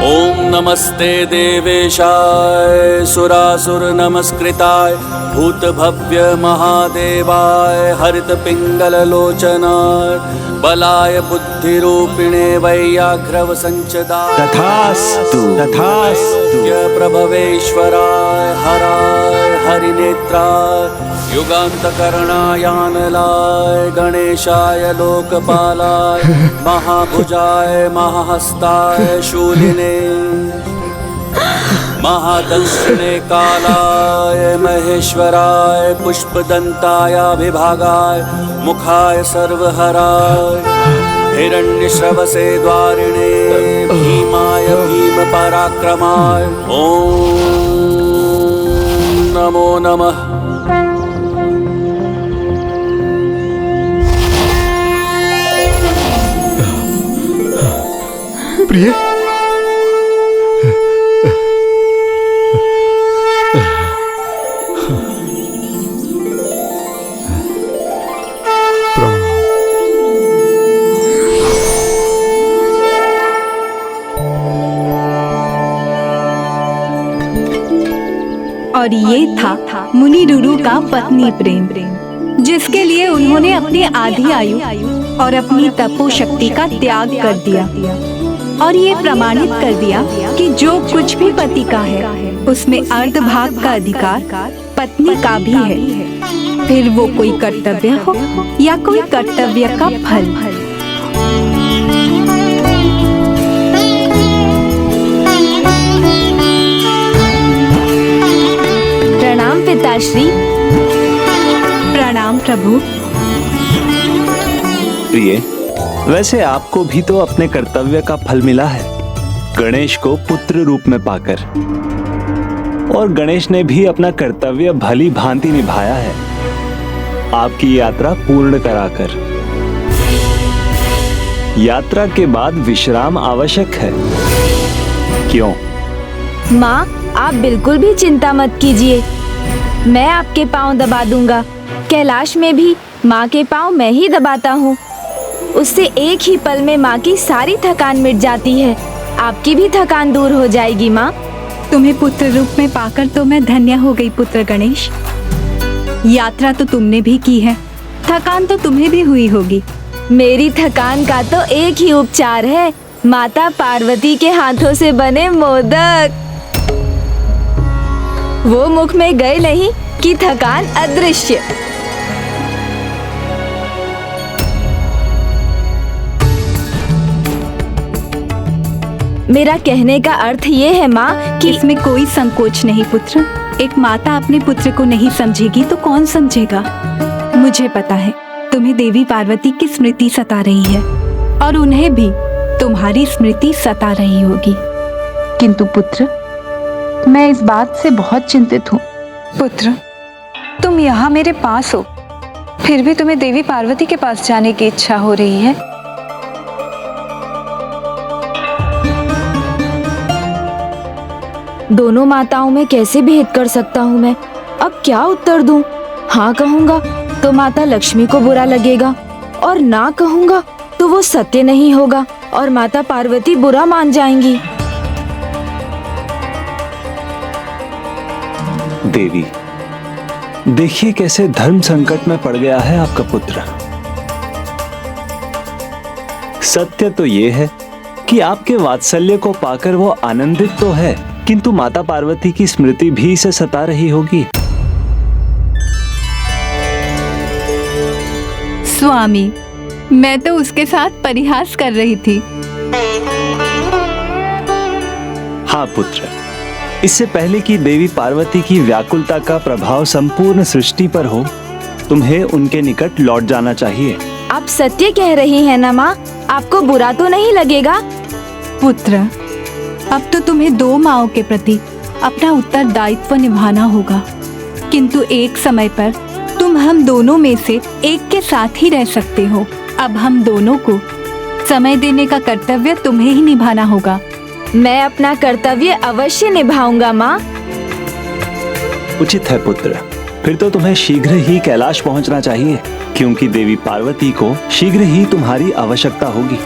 ओम नमस्ते देवेशाय सुरासुर नमस्कृताय भूत भव्य महादेवाय हरित पिंगल लोचनाय बलाय बुद्धिरूपिणे वैयाघ्रव संचदाय तथास्तु तथास्तु प्रभवेश्वराय हराय हरिनेत्राय युगान्तकरणायानलाय गणेशाय लोकपालाय महाभुजाय महाहस्ताय शूलिने महादंशिणे कालाय महेश्वराय पुष्पदंताय विभागाय मुखाय सर्वहराय हिरण्यश्रवसे द्वारिणे भीमाय भीम पराक्रमाय ओम नमो नमः। प्रिय और ये था मुनि रुरु का पत्नी प्रेम, जिसके लिए उन्होंने अपनी आधी आयु और अपनी तपो शक्ति का त्याग कर दिया और ये प्रमाणित कर दिया कि जो कुछ भी पति का है उसमें अर्ध भाग का अधिकार पत्नी का भी है, फिर वो कोई कर्तव्य हो या कोई कर्तव्य का फल। प्रणाम पिताश्री। प्रणाम प्रभु। प्रिय, वैसे आपको भी तो अपने कर्तव्य का फल मिला है, गणेश को पुत्र रूप में पाकर, और गणेश ने भी अपना कर्तव्य भली भांति निभाया है, आपकी यात्रा पूर्ण कराकर। यात्रा के बाद विश्राम आवश्यक है, क्यों? माँ, आप बिल्कुल भी चिंता मत कीजिए, मैं आपके पांव दबा दूंगा। कैलाश में भी माँ के पांव मैं ही दबाता हूँ, उससे एक ही पल में माँ की सारी थकान मिट जाती है। आपकी भी थकान दूर हो जाएगी माँ। तुम्हें पुत्र रूप में पाकर तो मैं धन्य हो गई पुत्र गणेश। यात्रा तो तुमने भी की है, थकान तो तुम्हें भी हुई होगी। मेरी थकान का तो एक ही उपचार है, माता पार्वती के हाथों से बने मोदक। वो मुख में गए नहीं कि थकान अदृश्य। मेरा कहने का अर्थ ये है माँ कि इसमें कोई संकोच नहीं पुत्र। एक माता अपने पुत्र को नहीं समझेगी तो कौन समझेगा। मुझे पता है तुम्हें देवी पार्वती की स्मृति सता रही है और उन्हें भी तुम्हारी स्मृति सता रही होगी। किंतु पुत्र, मैं इस बात से बहुत चिंतित हूँ। पुत्र, तुम यहाँ मेरे पास हो, फिर भी तुम्हें देवी पार्वती के पास जाने की इच्छा हो रही है। दोनों माताओं में कैसे भेद कर सकता हूँ मैं? अब क्या उत्तर दूं? हाँ कहूँगा तो माता लक्ष्मी को बुरा लगेगा, और ना कहूँगा तो वो सत्य नहीं होगा और माता पार्वती बुरा मान जाएंगी। देवी, देखिए कैसे धर्म संकट में पड़ गया है आपका पुत्र। सत्य तो ये है कि आपके वात्सल्य को पाकर वो आनंदित तो है, किंतु माता पार्वती की स्मृति भी इसे सता रही होगी। स्वामी, मैं तो उसके साथ परिहास कर रही थी। हाँ पुत्र, इससे पहले कि देवी पार्वती की व्याकुलता का प्रभाव संपूर्ण सृष्टि पर हो, तुम्हें उनके निकट लौट जाना चाहिए। आप सत्य कह रही हैं ना माँ? आपको बुरा तो नहीं लगेगा? पुत्र, अब तो तुम्हें दो माँओं के प्रति अपना उत्तरदायित्व निभाना होगा, किंतु एक समय पर तुम हम दोनों में से एक के साथ ही रह सकते हो। अब हम दोनों को समय देने का कर्तव्य तुम्हें ही निभाना होगा। मैं अपना कर्तव्य अवश्य निभाऊंगा माँ। उचित है पुत्र, फिर तो तुम्हें शीघ्र ही कैलाश पहुंचना चाहिए, क्योंकि देवी पार्वती को शीघ्र ही तुम्हारी आवश्यकता होगी।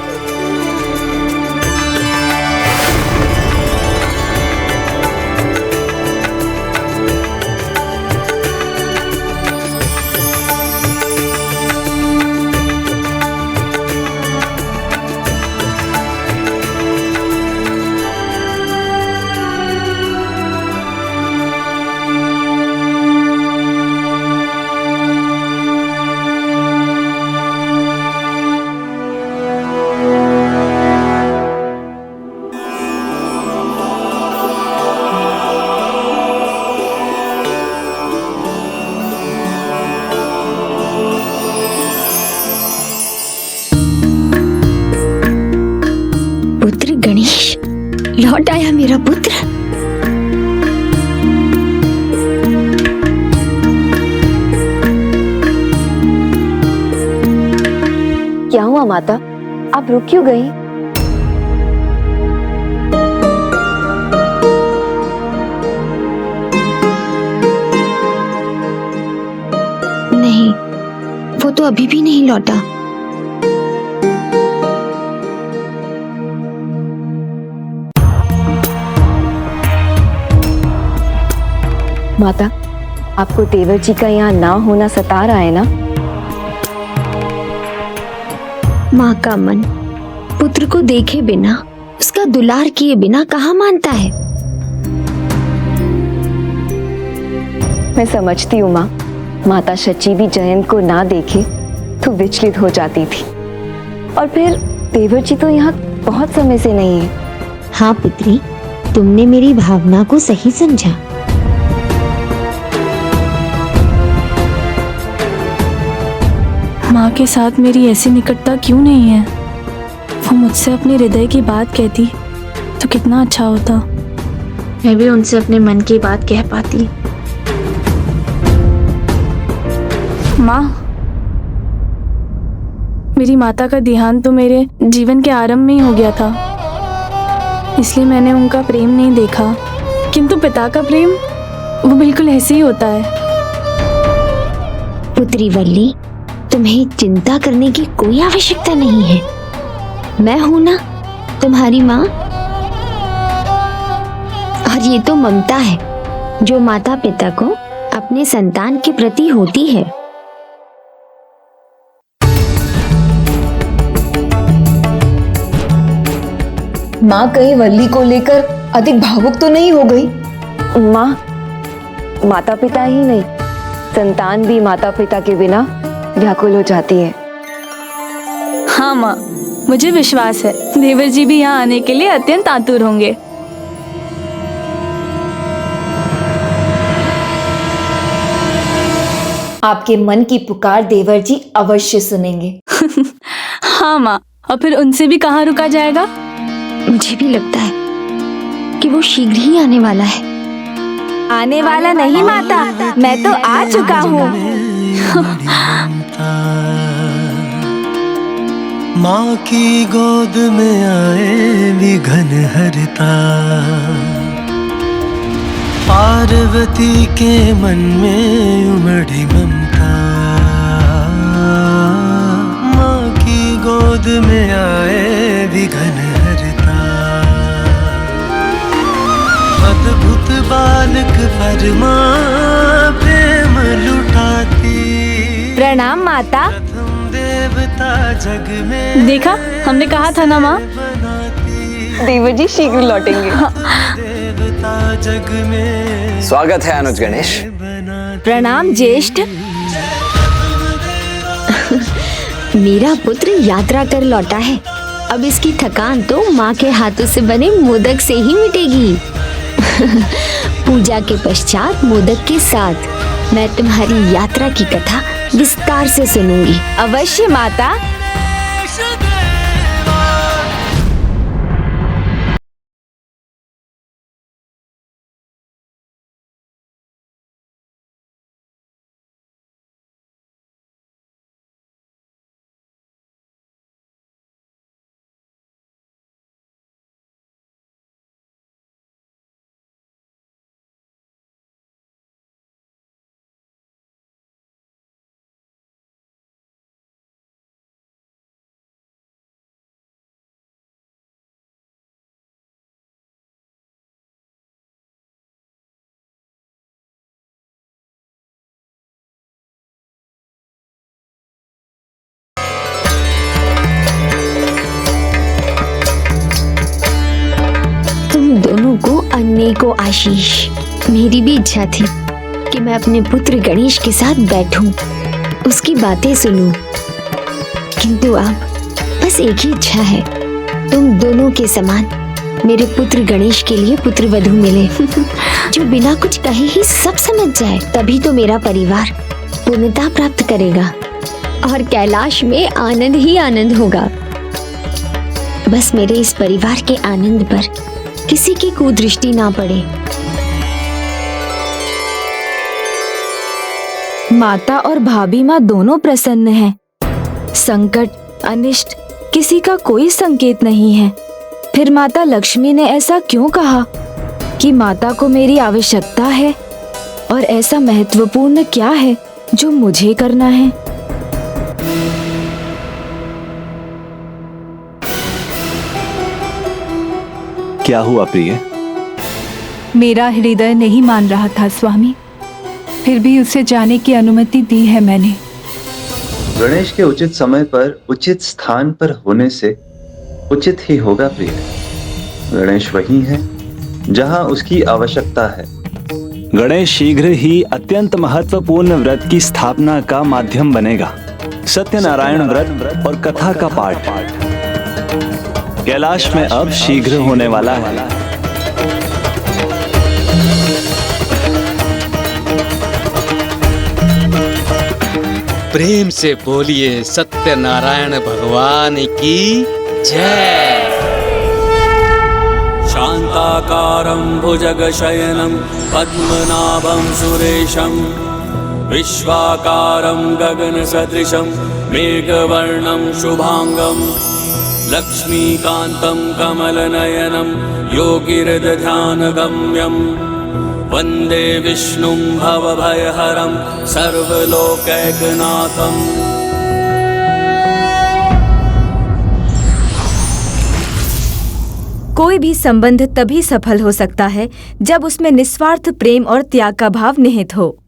लौट आया मेरा पुत्र। क्या हुआ माता, आप रुक क्यों गई? नहीं, वो तो अभी भी नहीं लौटा। माता, आपको देवर जी का यहाँ ना होना सता रहा है ना? माँ का मन पुत्र को देखे बिना, उसका दुलार किए बिना कहाँ मानता है। मैं समझती हूँ माँ, माता शची भी जयंत को ना देखे तो विचलित हो जाती थी, और फिर देवर जी तो यहाँ बहुत समय से नहीं है। हाँ पुत्री, तुमने मेरी भावना को सही समझा। माँ के साथ मेरी ऐसी निकटता क्यों नहीं है? वो मुझसे अपने हृदय की बात कहती तो कितना अच्छा होता। मैं भी उनसे अपने मन की बात कह पाती। माँ, मेरी माता का देहांत तो मेरे जीवन के आरंभ में ही हो गया था, इसलिए मैंने उनका प्रेम नहीं देखा, किंतु पिता का प्रेम वो बिल्कुल ऐसे ही होता है। पुत्री वल्ली, तुम्हें चिंता करने की कोई आवश्यकता नहीं है। मैं हूं ना, तुम्हारी माँ। और ये तो ममता है जो माता पिता को अपने संतान के प्रति होती है। माँ कहीं वल्ली को लेकर अधिक भावुक तो नहीं हो गई? माँ, माता पिता ही नहीं, संतान भी माता पिता के बिना व्याकुल हो जाती है। हाँ माँ, मुझे विश्वास है देवर जी भी यहाँ आने के लिए अत्यंत आतुर होंगे। आपके मन की पुकार देवर जी अवश्य सुनेंगे। हाँ माँ, और फिर उनसे भी कहाँ रुका जाएगा? मुझे भी लगता है कि वो शीघ्र ही आने वाला है। आने वाला नहीं माता, मैं तो आ चुका हूँ। माँ की गोद में आए विघन हरता, पार्वती के मन में उमड़ी ममता। माँ की गोद में आए विघन हरता, अद्भुत बालक पर माँ प्रेम लुटाती। प्रणाम माता। देवता जग में देखा, हमने कहा था ना माँ, देवर जी शीघ्र लौटेंगे। देवता जग में। स्वागत है अनुज गणेश। प्रणाम ज्येष्ठ। मेरा पुत्र यात्रा कर लौटा है। अब इसकी थकान तो माँ के हाथों से बने मोदक से ही मिटेगी। पूजा के पश्चात मोदक के साथ मैं तुम्हारी यात्रा की कथा विस्तार से सुनूंगी। अवश्य माता। दोनों को अनेकों आशीष। मेरी भी इच्छा थी कि मैं अपने पुत्र गणेश के साथ बैठूं, उसकी बातें सुनूं, किंतु अब बस एक ही इच्छा है, तुम दोनों के समान मेरे पुत्र गणेश के लिए पुत्र वधू मिले जो बिना कुछ कहे ही सब समझ जाए। तभी तो मेरा परिवार पूर्णता प्राप्त करेगा और कैलाश में आनंद ही आनंद होगा। बस मेरे इस परिवार के आनंद पर किसी की कुदृष्टि ना पड़े। माता और भाभी माँ दोनों प्रसन्न हैं। संकट, अनिष्ट, किसी का कोई संकेत नहीं है। फिर माता लक्ष्मी ने ऐसा क्यों कहा कि माता को मेरी आवश्यकता है, और ऐसा महत्वपूर्ण क्या है जो मुझे करना है? क्या हुआ प्रिय? मेरा हृदय नहीं मान रहा था स्वामी, फिर भी उसे जाने की अनुमति दी है मैंने। गणेश के उचित समय पर उचित स्थान पर होने से उचित ही होगा प्रिय। गणेश वही है जहां उसकी आवश्यकता है। गणेश शीघ्र ही अत्यंत महत्वपूर्ण व्रत की स्थापना का माध्यम बनेगा। सत्यनारायण व्रत और कथा का पाठ कैलाश में अब शीघ्र होने वाला है। प्रेम से बोलिए सत्यनारायण भगवान की जय। शांताकारं भुजगशयनं पद्मनाभं सुरेशं विश्वाकारं गगनसदृशं मेघवर्णं शुभांगं लक्ष्मीकान्तं कमलनयनं योगिहृदध्यानगम्यं वन्दे विष्णुं भवभयहरं सर्वलोकैकनाथम्। कोई भी संबंध तभी सफल हो सकता है जब उसमें निस्वार्थ प्रेम और त्याग का भाव निहित हो।